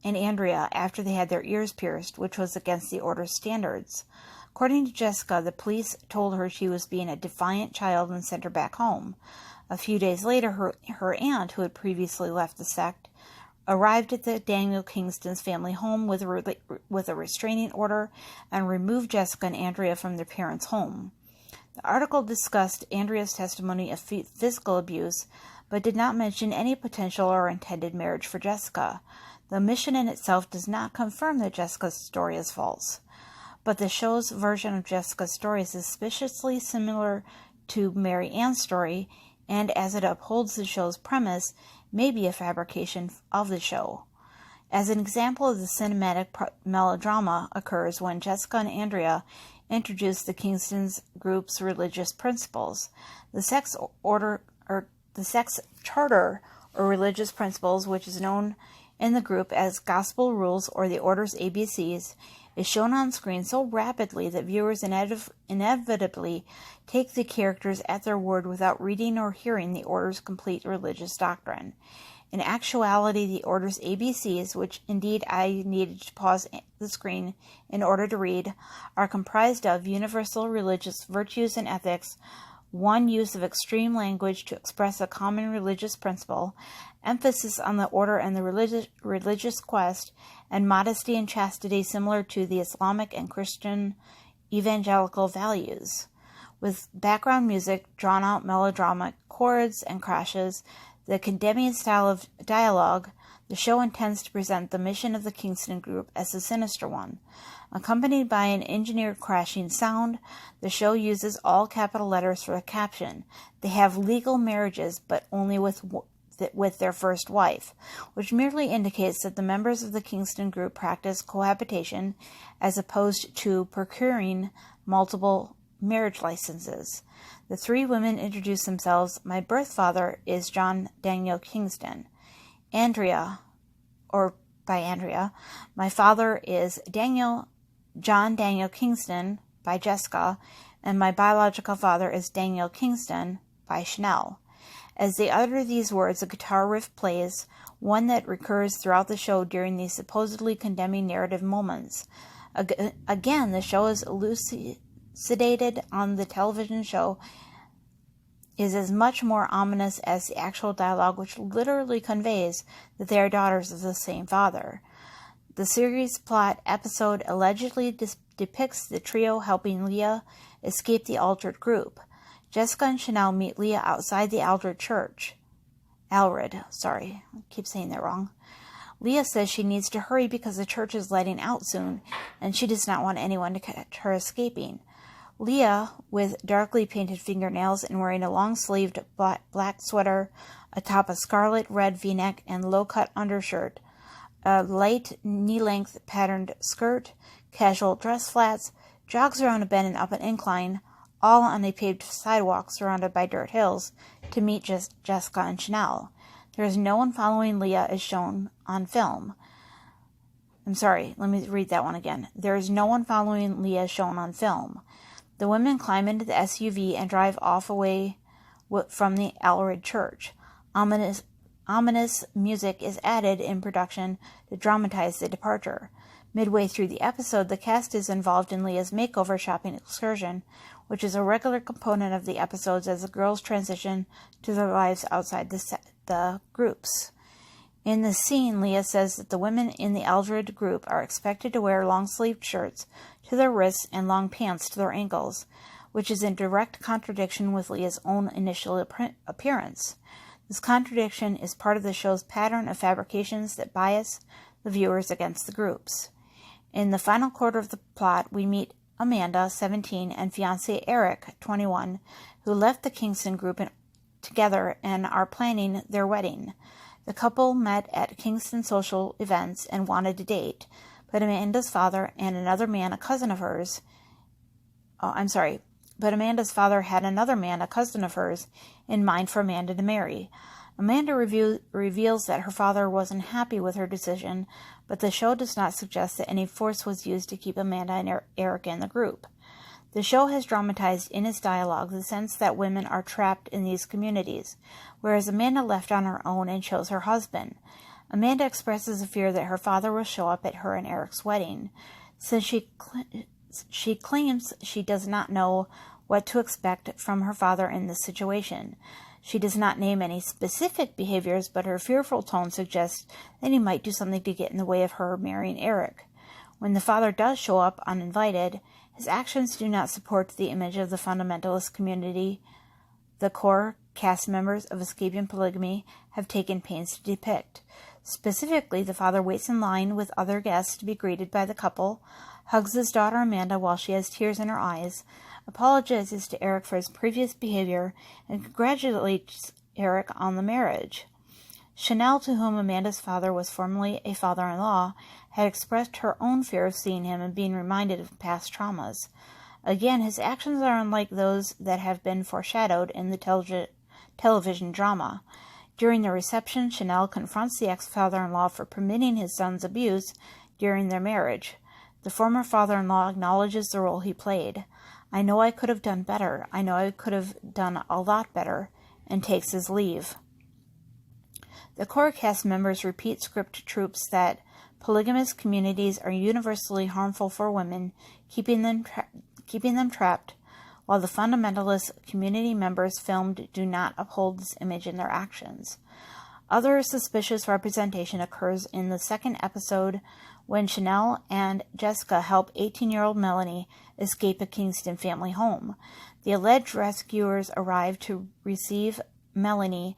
A: and Andrea after they had their ears pierced, which was against the order's standards. According to Jessica, the police told her she was being a defiant child and sent her back home. A few days later, her aunt, who had previously left the sect, arrived at the Daniel Kingston's family home with a restraining order and removed Jessica and Andrea from their parents' home. The article discussed Andrea's testimony of physical abuse, but did not mention any potential or intended marriage for Jessica. The omission in itself does not confirm that Jessica's story is false, but the show's version of Jessica's story is suspiciously similar to Mary Ann's story, and as it upholds the show's premise, may be a fabrication of the show. As an example of the cinematic melodrama occurs when Jessica and Andrea introduce the Kingston's group's religious principles. The sex charter or religious principles, which is known in the group as gospel rules or the order's ABCs, is shown on screen so rapidly that viewers inevitably take the characters at their word without reading or hearing the order's complete religious doctrine. In actuality, the order's ABCs, which indeed I needed to pause the screen in order to read, are comprised of universal religious virtues and ethics, one use of extreme language to express a common religious principle, emphasis on the order and the religious quest, and modesty and chastity similar to the Islamic and Christian evangelical values. With background music, drawn-out melodramatic chords and crashes, the condemning style of dialogue, the show intends to present the mission of the Kingston group as a sinister one. Accompanied by an engineered crashing sound, the show uses all capital letters for the caption. They have legal marriages, but only with their first wife, which merely indicates that the members of the Kingston group practice cohabitation as opposed to procuring multiple marriage licenses. The three women introduce themselves. My birth father is John Daniel Kingston. Andrea, or by Andrea. My father is John Daniel Kingston, by Jessica, and my biological father is Daniel Kingston, by Chanel. As they utter these words, a guitar riff plays, one that recurs throughout the show during these supposedly condemning narrative moments. Again, the show is elucidated on the television show is as much more ominous as the actual dialogue, which literally conveys that they are daughters of the same father. The series plot episode allegedly depicts the trio helping Leah escape the altered group. Jessica and Chanel meet Leah outside the Alred church. I keep saying that wrong. Leah says she needs to hurry because the church is letting out soon, and she does not want anyone to catch her escaping. Leah, with darkly painted fingernails and wearing a long-sleeved black sweater atop a scarlet-red v-neck and low-cut undershirt, a light knee-length patterned skirt, casual dress flats, jogs around a bend and up an incline, all on a paved sidewalk surrounded by dirt hills, to meet Jessica and Chanel. There is no one following Leah as shown on film. Let me read that one again. There is no one following Leah as shown on film. The women climb into the SUV and drive off away from the Alred church. Ominous music is added in production to dramatize the departure. Midway through the episode, the cast is involved in Leah's makeover shopping excursion, which is a regular component of the episodes as the girls transition to their lives outside the groups. In the scene, Leah says that the women in the Aldred group are expected to wear long-sleeved shirts to their wrists and long pants to their ankles, which is in direct contradiction with Leah's own initial appearance. This contradiction is part of the show's pattern of fabrications that bias the viewers against the groups. In the final quarter of the plot, we meet Amanda, 17, and fiancé Eric, 21, who left the Kingston group together and are planning their wedding. The couple met at Kingston social events and wanted to date, but Amanda's father and another man, a cousin of hers, but Amanda's father had another man, a cousin of hers, in mind for Amanda to marry. Amanda reveals that her father wasn't happy with her decision, but the show does not suggest that any force was used to keep Amanda and Eric in the group. The show has dramatized in its dialogue the sense that women are trapped in these communities, whereas Amanda left on her own and chose her husband. Amanda expresses a fear that her father will show up at her and Eric's wedding. Since she claims she does not know what to expect from her father in this situation. She does not name any specific behaviors, but her fearful tone suggests that he might do something to get in the way of her marrying Eric. When the father does show up uninvited, his actions do not support the image of the fundamentalist community the core cast members of Escaping Polygamy have taken pains to depict. Specifically, the father waits in line with other guests to be greeted by the couple, hugs his daughter Amanda while she has tears in her eyes, apologizes to Eric for his previous behavior, and congratulates Eric on the marriage. Chanel, to whom Amanda's father was formerly a father-in-law, had expressed her own fear of seeing him and being reminded of past traumas. Again, his actions are unlike those that have been foreshadowed in the television drama. During the reception, Chanel confronts the ex-father-in-law for permitting his son's abuse during their marriage. The former father-in-law acknowledges the role he played. "I know I could have done better. I know I could have done a lot better," and takes his leave. The core cast members repeat script tropes that polygamous communities are universally harmful for women, keeping them trapped, while the fundamentalist community members filmed do not uphold this image in their actions. Other suspicious representation occurs in the second episode when Chanel and Jessica help 18-year-old Melanie escape a Kingston family home. The alleged rescuers arrive to receive Melanie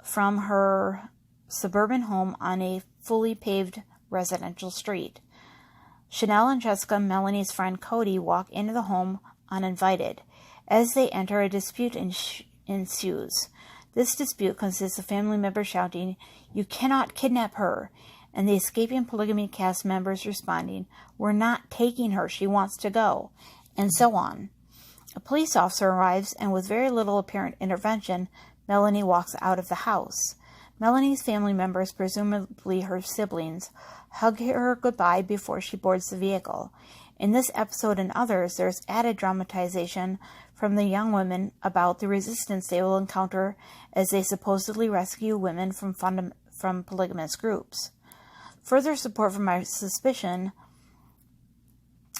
A: from her suburban home on a fully paved residential street. Chanel and Jessica, Melanie's friend Cody, walk into the home uninvited. As they enter, a dispute ensues. This dispute consists of family members shouting, "You cannot kidnap her," and the Escaping Polygamy cast members responding, "We're not taking her, she wants to go," and so on. A police officer arrives, and with very little apparent intervention, Melanie walks out of the house. Melanie's family members, presumably her siblings, hug her goodbye before she boards the vehicle. In this episode and others, there's added dramatization from the young women about the resistance they will encounter as they supposedly rescue women from polygamous groups. Further support for my suspicion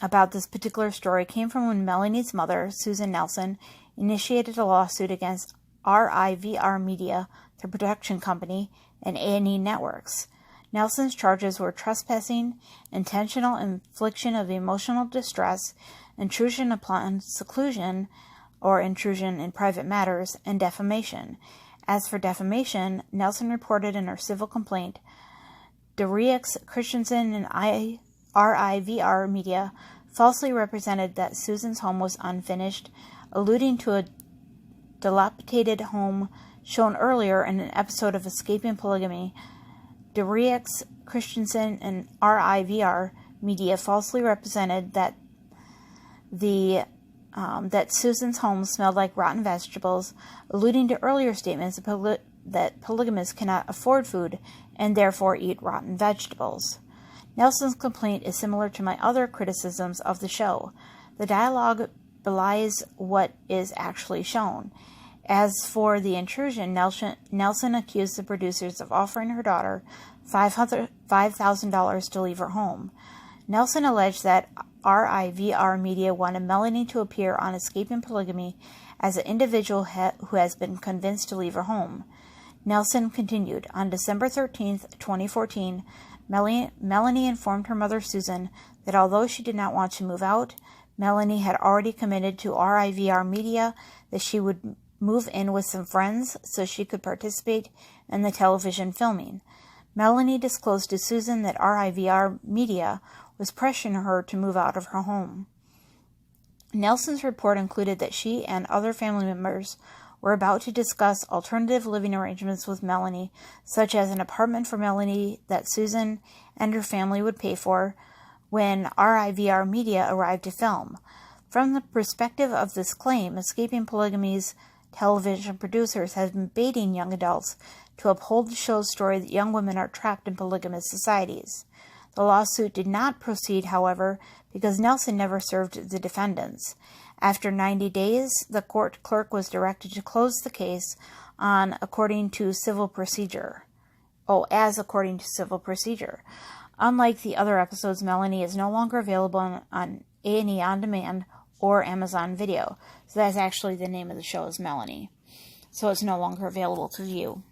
A: about this particular story came from when Melanie's mother, Susan Nelson, initiated a lawsuit against RIVR Media, the production company, and A&E Networks. Nelson's charges were trespassing, intentional infliction of emotional distress, intrusion upon seclusion or intrusion in private matters, and defamation. As for defamation, Nelson reported in her civil complaint, Derricks, Christensen, and RIVR Media falsely represented that Susan's home was unfinished, alluding to a dilapidated home shown earlier in an episode of Escaping Polygamy. Derricks, Christensen, and RIVR Media falsely represented that that Susan's home smelled like rotten vegetables, alluding to earlier statements that polygamists cannot afford food and therefore eat rotten vegetables. Nelson's complaint is similar to my other criticisms of the show. The dialogue belies what is actually shown. As for the intrusion, Nelson accused the producers of offering her daughter $5,000 to leave her home. Nelson alleged that RIVR Media wanted Melanie to appear on Escaping Polygamy as an individual who has been convinced to leave her home. Nelson continued, on December 13, 2014, Melanie informed her mother Susan that although she did not want to move out, Melanie had already committed to RIVR Media that she would move in with some friends so she could participate in the television filming. Melanie disclosed to Susan that RIVR Media was pressuring her to move out of her home. Nelson's report included that she and other family members were about to discuss alternative living arrangements with Melanie, such as an apartment for Melanie that Susan and her family would pay for when RIVR Media arrived to film. From the perspective of this claim, Escaping Polygamy's television producers have been baiting young adults to uphold the show's story that young women are trapped in polygamous societies. The lawsuit did not proceed, however, because Nelson never served the defendants. After 90 days, the court clerk was directed to close the case according to civil procedure. Unlike the other episodes, Melanie is no longer available on A&E On Demand or Amazon Video. So that's actually the name of the show is Melanie. So it's no longer available to view.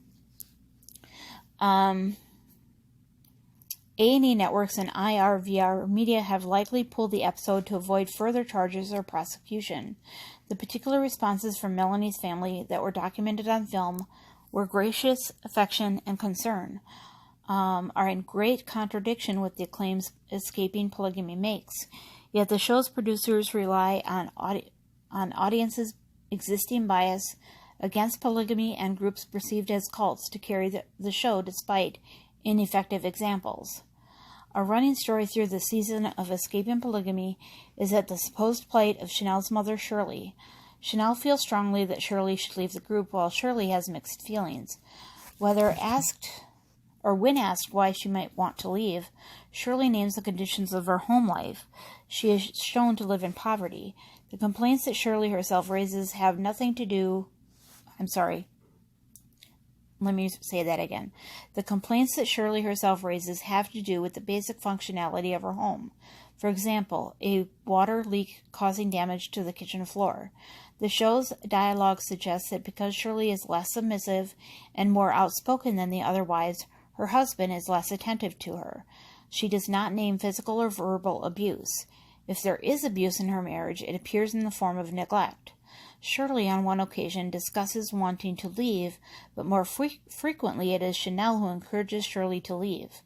A: A&E Networks and IRVR Media have likely pulled the episode to avoid further charges or prosecution. The particular responses from Melanie's family that were documented on film were gracious, affection, and concern, are in great contradiction with the claims Escaping Polygamy makes. Yet the show's producers rely on audiences' existing bias against polygamy and groups perceived as cults to carry the show despite ineffective examples. A running story through the season of Escaping Polygamy is at the supposed plight of Chanel's mother, Shirley. Chanel feels strongly that Shirley should leave the group, while Shirley has mixed feelings. When asked why she might want to leave, Shirley names the conditions of her home life. She is shown to live in poverty. The complaints that Shirley herself raises have nothing to do... Let me say that again. The complaints that Shirley herself raises have to do with the basic functionality of her home. For example, a water leak causing damage to the kitchen floor. The show's dialogue suggests that because Shirley is less submissive and more outspoken than the other wives, her husband is less attentive to her. She does not name physical or verbal abuse. If there is abuse in her marriage, it appears in the form of neglect. Shirley, on one occasion, discusses wanting to leave, but more frequently it is Chanel who encourages Shirley to leave.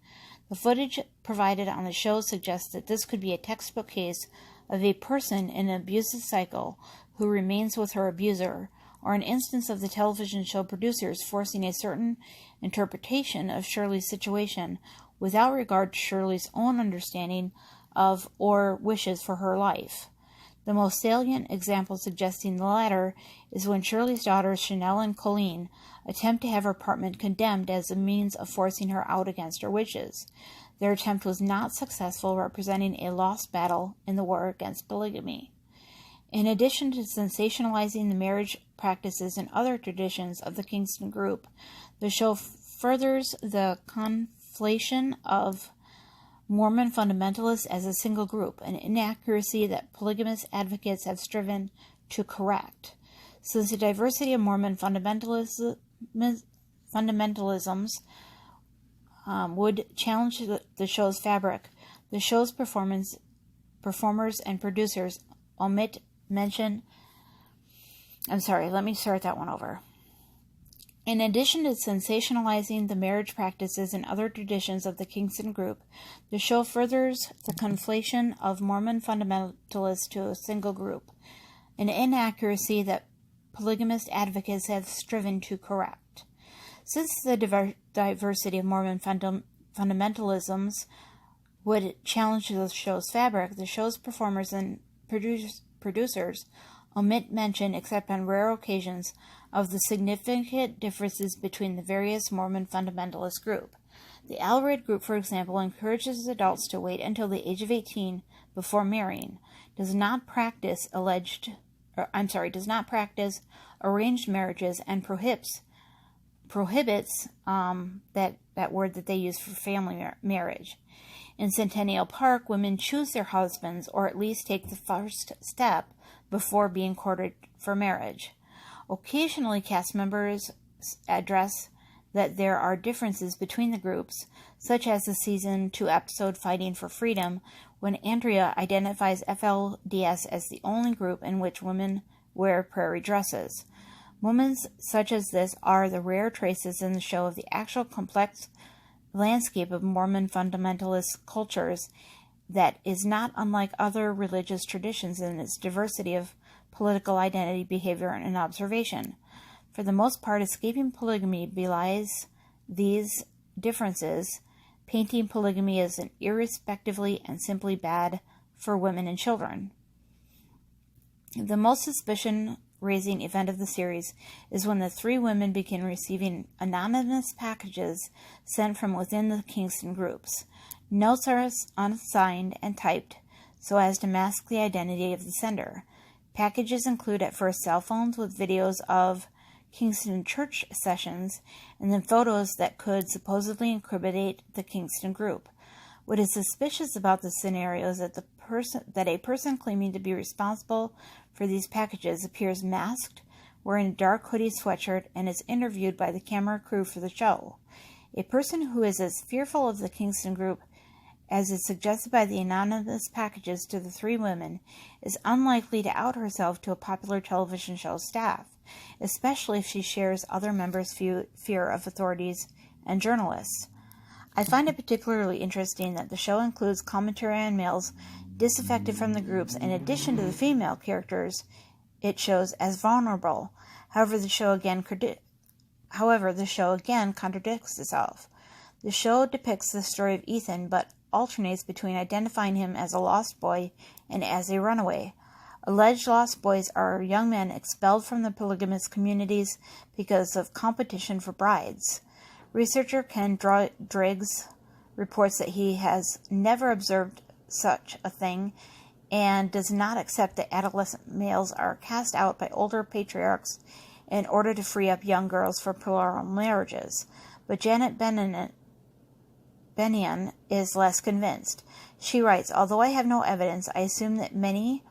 A: The footage provided on the show suggests that this could be a textbook case of a person in an abusive cycle who remains with her abuser, or an instance of the television show producers forcing a certain interpretation of Shirley's situation without regard to Shirley's own understanding of or wishes for her life. The most salient example suggesting the latter is when Shirley's daughters Chanel and Colleen attempt to have her apartment condemned as a means of forcing her out against her wishes. Their attempt was not successful, representing a lost battle in the war against polygamy. In addition to sensationalizing the marriage practices and other traditions of the Kingston group, the show furthers the conflation of Mormon fundamentalists as a single group, an inaccuracy that polygamous advocates have striven to correct. Since the diversity of Mormon fundamentalisms would challenge the show's fabric, the show's performers and producers omit mention. Let me start that one over. In addition to sensationalizing the marriage practices and other traditions of the Kingston group, the show furthers the conflation of Mormon fundamentalists to a single group, an inaccuracy that polygamist advocates have striven to correct. Since the diversity of Mormon fundamentalisms would challenge the show's fabric, the show's performers and producers omit mention, except on rare occasions, of the significant differences between the various Mormon fundamentalist group. The Allred group, for example, encourages adults to wait until the age of 18 before marrying, does not practice arranged marriages, and prohibits that word that they use for family marriage. In Centennial Park, women choose their husbands, or at least take the first step before being courted for marriage. Occasionally, cast members address that there are differences between the groups, such as the season 2 episode Fighting for Freedom, when Andrea identifies FLDS as the only group in which women wear prairie dresses. Moments such as this are the rare traces in the show of the actual complex landscape of Mormon fundamentalist cultures that is not unlike other religious traditions in its diversity of political identity, behavior, and observation. For the most part, escaping polygamy belies these differences, painting polygamy as irrespectively and simply bad for women and children. The most suspicion-raising event of the series is when the three women begin receiving anonymous packages sent from within the Kingston groups. Notes are unsigned and typed so as to mask the identity of the sender. Packages include at first cell phones with videos of Kingston church sessions, and then photos that could supposedly incriminate the Kingston group. What is suspicious about the scenario is that a person claiming to be responsible for these packages appears masked, wearing a dark hoodie sweatshirt, and is interviewed by the camera crew for the show. A person who is as fearful of the Kingston group as is suggested by the anonymous packages to the three women, is unlikely to out herself to a popular television show staff, especially if she shares other members' fear of authorities and journalists. I find it particularly interesting that the show includes commentary on males disaffected from the groups in addition to the female characters it shows as vulnerable. However, the show again contradicts itself. The show depicts the story of Ethan, but alternates between identifying him as a lost boy and as a runaway. Alleged lost boys are young men expelled from the polygamous communities because of competition for brides. Researcher Ken Driggs reports that he has never observed such a thing and does not accept that adolescent males are cast out by older patriarchs in order to free up young girls for plural marriages. But Janet Benion is less convinced. She writes, "Although I have no evidence, I assume that many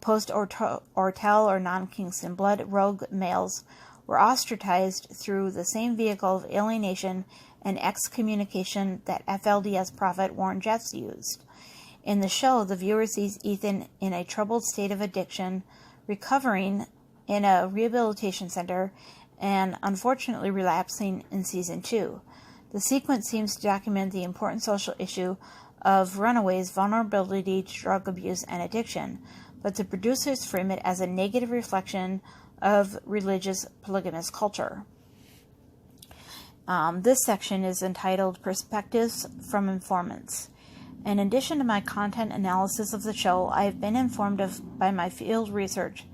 A: post-Ortel or non-Kingston blood rogue males were ostracized through the same vehicle of alienation and excommunication that FLDS prophet Warren Jeffs used. In the show, the viewer sees Ethan in a troubled state of addiction, recovering in a rehabilitation center, and unfortunately relapsing in season 2. The sequence seems to document the important social issue of runaways' vulnerability to drug abuse and addiction, but the producers frame it as a negative reflection of religious polygamous culture." This section is entitled Perspectives from Informants. In addition to my content analysis of the show, I have been informed by my field research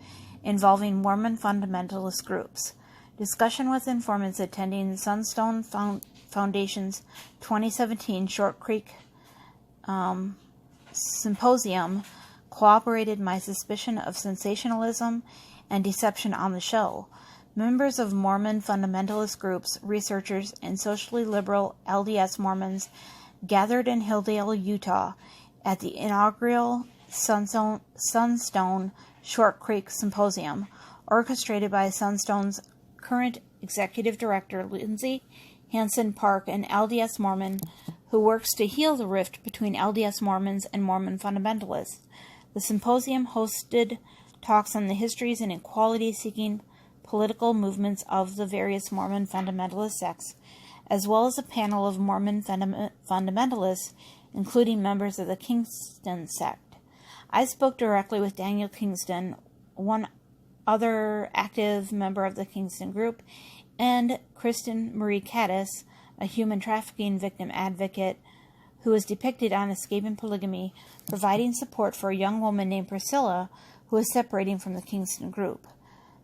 A: involving Mormon fundamentalist groups. Discussion with informants attending the Sunstone Foundation's 2017 Short Creek Symposium corroborated my suspicion of sensationalism and deception on the show. Members of Mormon fundamentalist groups, researchers, and socially liberal LDS Mormons gathered in Hilldale, Utah at the inaugural Sunstone Short Creek Symposium, orchestrated by Sunstone's current executive director, Lindsay Hansen Park, an LDS Mormon who works to heal the rift between LDS Mormons and Mormon fundamentalists. The symposium hosted talks on the histories and equality-seeking political movements of the various Mormon fundamentalist sects, as well as a panel of Mormon fundamentalists, including members of the Kingston sect. I spoke directly with Daniel Kingston, one other active member of the Kingston group, and Kristen Marie Caddis, a human trafficking victim advocate who is depicted on Escaping Polygamy, providing support for a young woman named Priscilla who is separating from the Kingston group.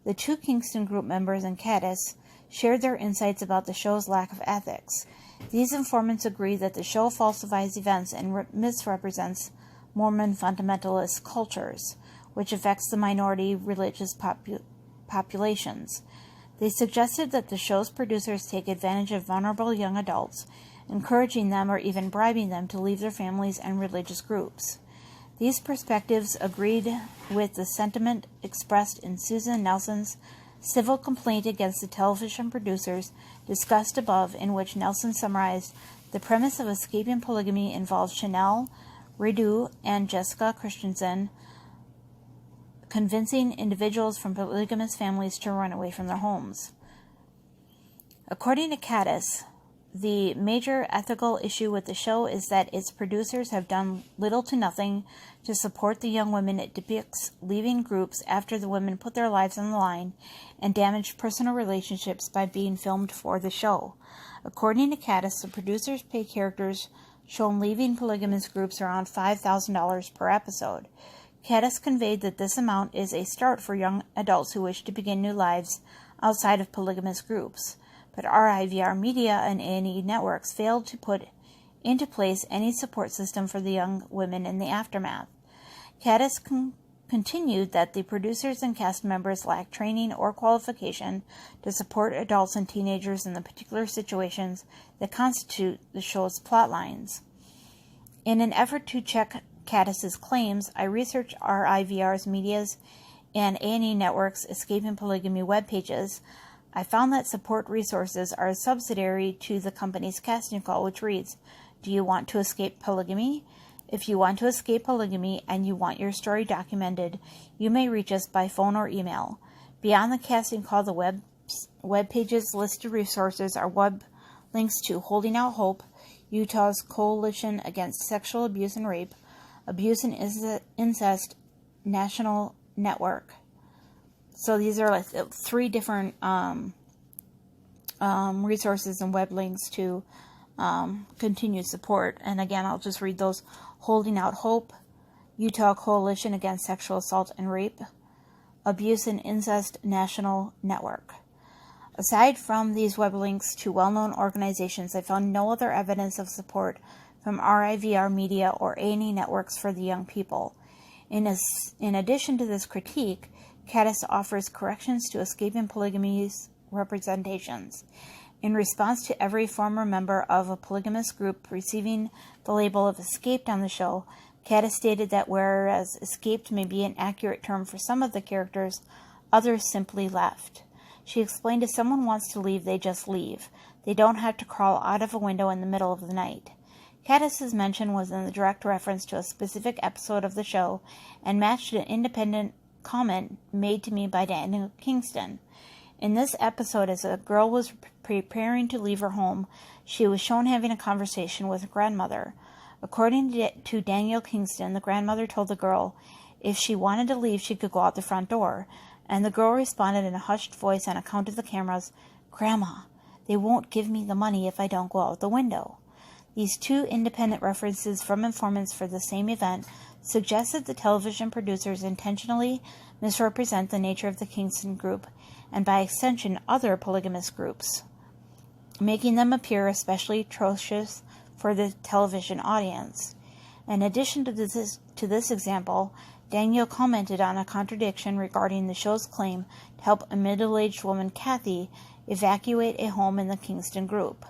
A: The two Kingston group members and Caddis shared their insights about the show's lack of ethics. These informants agree that the show falsifies events and misrepresents Mormon fundamentalist cultures, which affects the minority religious populations. They suggested that the show's producers take advantage of vulnerable young adults, encouraging them or even bribing them to leave their families and religious groups. These perspectives agreed with the sentiment expressed in Susan Nelson's civil complaint against the television producers discussed above, in which Nelson summarized the premise of Escaping Polygamy involves Chanel Rideau and Jessica Christensen convincing individuals from polygamous families to run away from their homes. According to Caddis, the major ethical issue with the show is that its producers have done little to nothing to support the young women it depicts leaving groups after the women put their lives on the line and damage personal relationships by being filmed for the show. According to Caddis, the producers pay characters shown leaving polygamous groups around $5,000 per episode. Caddis conveyed that this amount is a start for young adults who wish to begin new lives outside of polygamous groups, but RIVR Media and A&E Networks failed to put into place any support system for the young women in the aftermath. Caddis continued that the producers and cast members lack training or qualification to support adults and teenagers in the particular situations that constitute the show's plot lines. In an effort to check Caddis's claims, I researched RIVR's Media's and A&E Network's Escaping Polygamy web pages. I found that support resources are subsidiary to the company's casting call, which reads, "Do you want to escape polygamy? If you want to escape polygamy and you want your story documented, you may reach us by phone or email." Beyond the casting call, the web pages listed resources are web links to Holding Out Hope, Utah's Coalition Against Sexual Abuse and Rape, Abuse and Incest National Network. So these are like 3 different resources and web links to continued support. And again, I'll just read those. Holding Out Hope, Utah Coalition Against Sexual Assault and Rape, Abuse and Incest National Network. Aside from these web links to well-known organizations, I found no other evidence of support from RIVR Media or A&E Networks for the young people. In addition to this critique, Caddis offers corrections to Escaping Polygamy's representations. In response to every former member of a polygamous group receiving the label of escaped on the show, Caddis stated that whereas escaped may be an accurate term for some of the characters, others simply left. She explained if someone wants to leave, they just leave. They don't have to crawl out of a window in the middle of the night. Caddis's mention was in the direct reference to a specific episode of the show and matched an independent comment made to me by Daniel Kingston. In this episode, as a girl was preparing to leave her home, she was shown having a conversation with her grandmother. According to Daniel Kingston, the grandmother told the girl if she wanted to leave, she could go out the front door, and the girl responded in a hushed voice on account of the cameras, "Grandma, they won't give me the money if I don't go out the window." These two independent references from informants for the same event suggest that the television producers intentionally misrepresent the nature of the Kingston group, and by extension other polygamous groups, making them appear especially atrocious for the television audience. In addition to this example, Daniel commented on a contradiction regarding the show's claim to help a middle-aged woman, Kathy, evacuate a home in the Kingston group.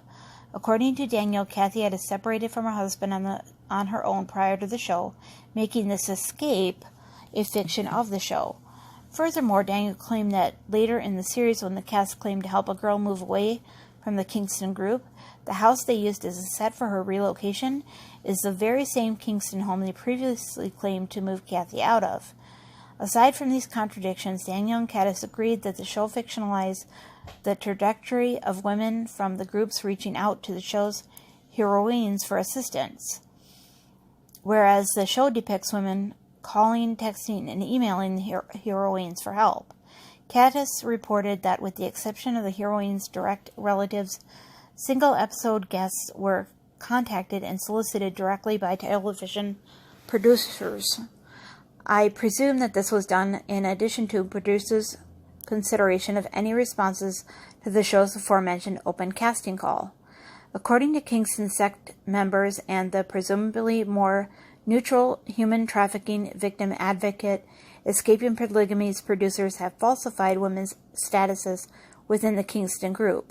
A: According to Daniel, Kathy had separated from her husband on her own prior to the show, making this escape a fiction of the show. Furthermore, Daniel claimed that later in the series, when the cast claimed to help a girl move away from the Kingston group, the house they used as a set for her relocation is the very same Kingston home they previously claimed to move Kathy out of. Aside from these contradictions, Daniel and Caddis agreed that the show fictionalized the trajectory of women from the groups reaching out to the show's heroines for assistance, whereas the show depicts women calling, texting, and emailing the heroines for help. Caddis reported that with the exception of the heroines' direct relatives, single-episode guests were contacted and solicited directly by television producers. I presume that this was done in addition to producers' consideration of any responses to the show's aforementioned open casting call. According to Kingston sect members and the presumably more neutral human trafficking victim advocate, Escaping Polygamy's producers have falsified women's statuses within the Kingston group.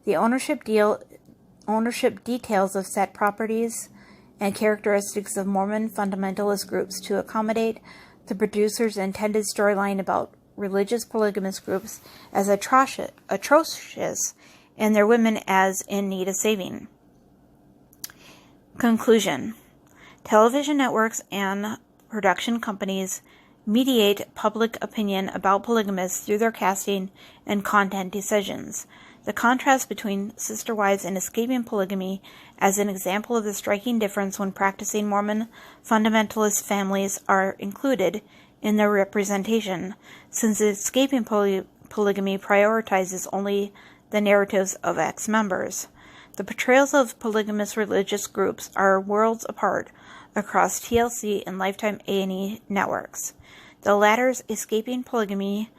A: The ownership details of set properties and characteristics of Mormon fundamentalist groups to accommodate the producers' intended storyline about religious polygamous groups as atrocious and their women as in need of saving. Conclusion. Television networks and production companies mediate public opinion about polygamists through their casting and content decisions. The contrast between Sister Wives and Escaping Polygamy as an example of the striking difference when practicing Mormon fundamentalist families are included in their representation, since Escaping Polygamy prioritizes only the narratives of ex-members. The portrayals of polygamous religious groups are worlds apart across TLC and Lifetime A&E networks. The latter's Escaping Polygamy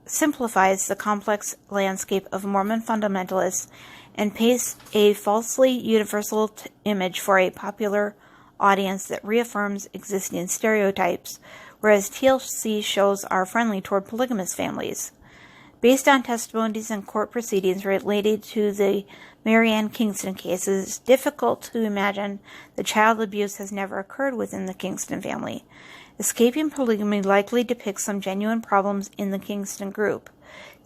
A: simplifies the complex landscape of Mormon fundamentalists and paints a falsely universal image for a popular audience that reaffirms existing stereotypes, whereas TLC shows are friendly toward polygamous families. Based on testimonies and court proceedings related to the Marianne Kingston case, it is difficult to imagine that child abuse has never occurred within the Kingston family. Escaping Polygamy likely depicts some genuine problems in the Kingston group.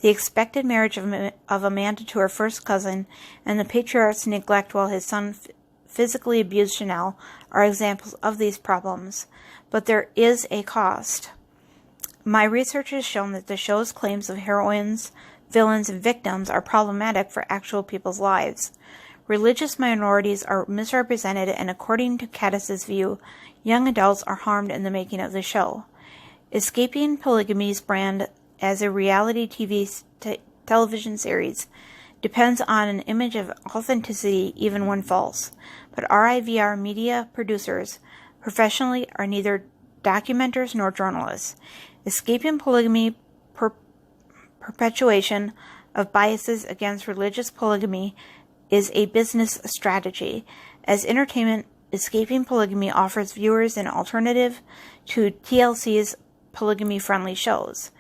A: The expected marriage of Amanda to her first cousin and the patriarch's neglect while his son physically abused Chanel are examples of these problems, but there is a cost. My research has shown that the show's claims of heroines, villains, and victims are problematic for actual people's lives. Religious minorities are misrepresented, and according to Caddis's view, young adults are harmed in the making of the show. Escaping Polygamy's brand as a reality television series depends on an image of authenticity even when false, but RIVR media producers professionally are neither documenters nor journalists. Escaping Polygamy perpetuation of biases against religious polygamy is a business strategy. As entertainment, Escaping Polygamy offers viewers an alternative to TLC's polygamy-friendly shows.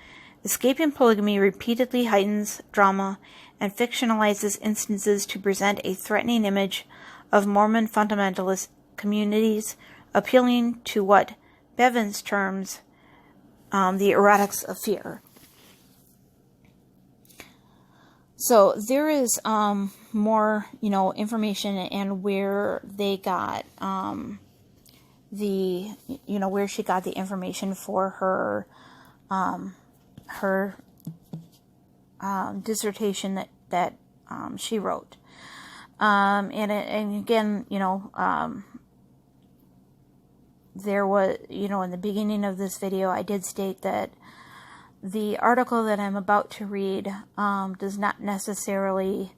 A: Escaping Polygamy repeatedly heightens drama and fictionalizes instances to present a threatening image of Mormon fundamentalist communities, appealing to what Bevins terms the erotics of fear. So there is more, information and where they got where she got the information for her dissertation that she wrote. And again, there was, in the beginning of this video, I did state that the article that I'm about to read does not necessarily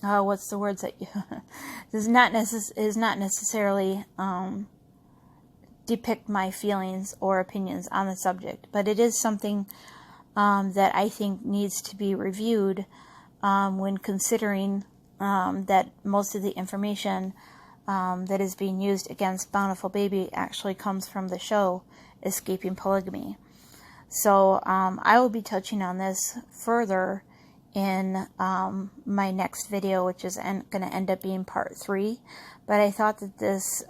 A: what's the words that you does not necessarily depict my feelings or opinions on the subject, but it is something that I think needs to be reviewed when considering that most of the information that is being used against Bountiful Baby actually comes from the show Escaping Polygamy. So I will be touching on this further in my next video, which is going to end up being part 3. But I thought that this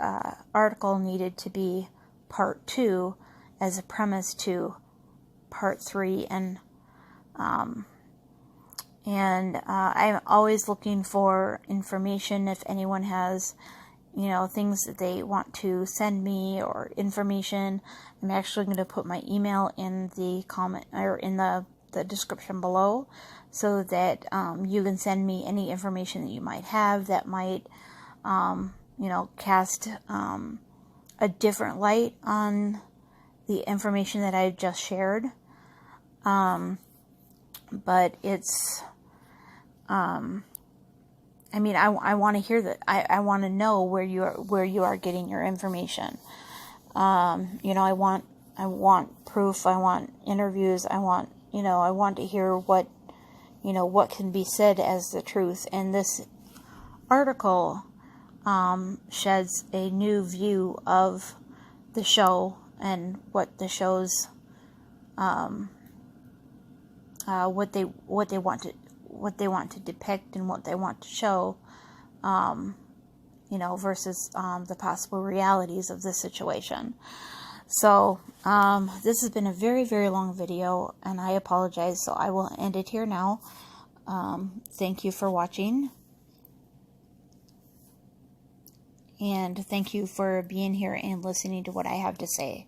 A: article needed to be part 2 as a premise to part 3. And I'm always looking for information. If anyone has, you know, things that they want to send me or information, I'm actually going to put my email in the comment or in the description below, so that you can send me any information that you might have that might, you know, cast a different light on the information that I've just shared. But it's, I mean, I want to hear that. I want to know where you are getting your information. You know, I want proof. I want interviews. I want to hear what, you know, what can be said as the truth. And this article sheds a new view of the show and what the show's what they want to depict and what they want to show, you know, versus the possible realities of this situation. So this has been a very, very long video, and I apologize, so I will end it here now. Thank you for watching, and thank you for being here and listening to what I have to say.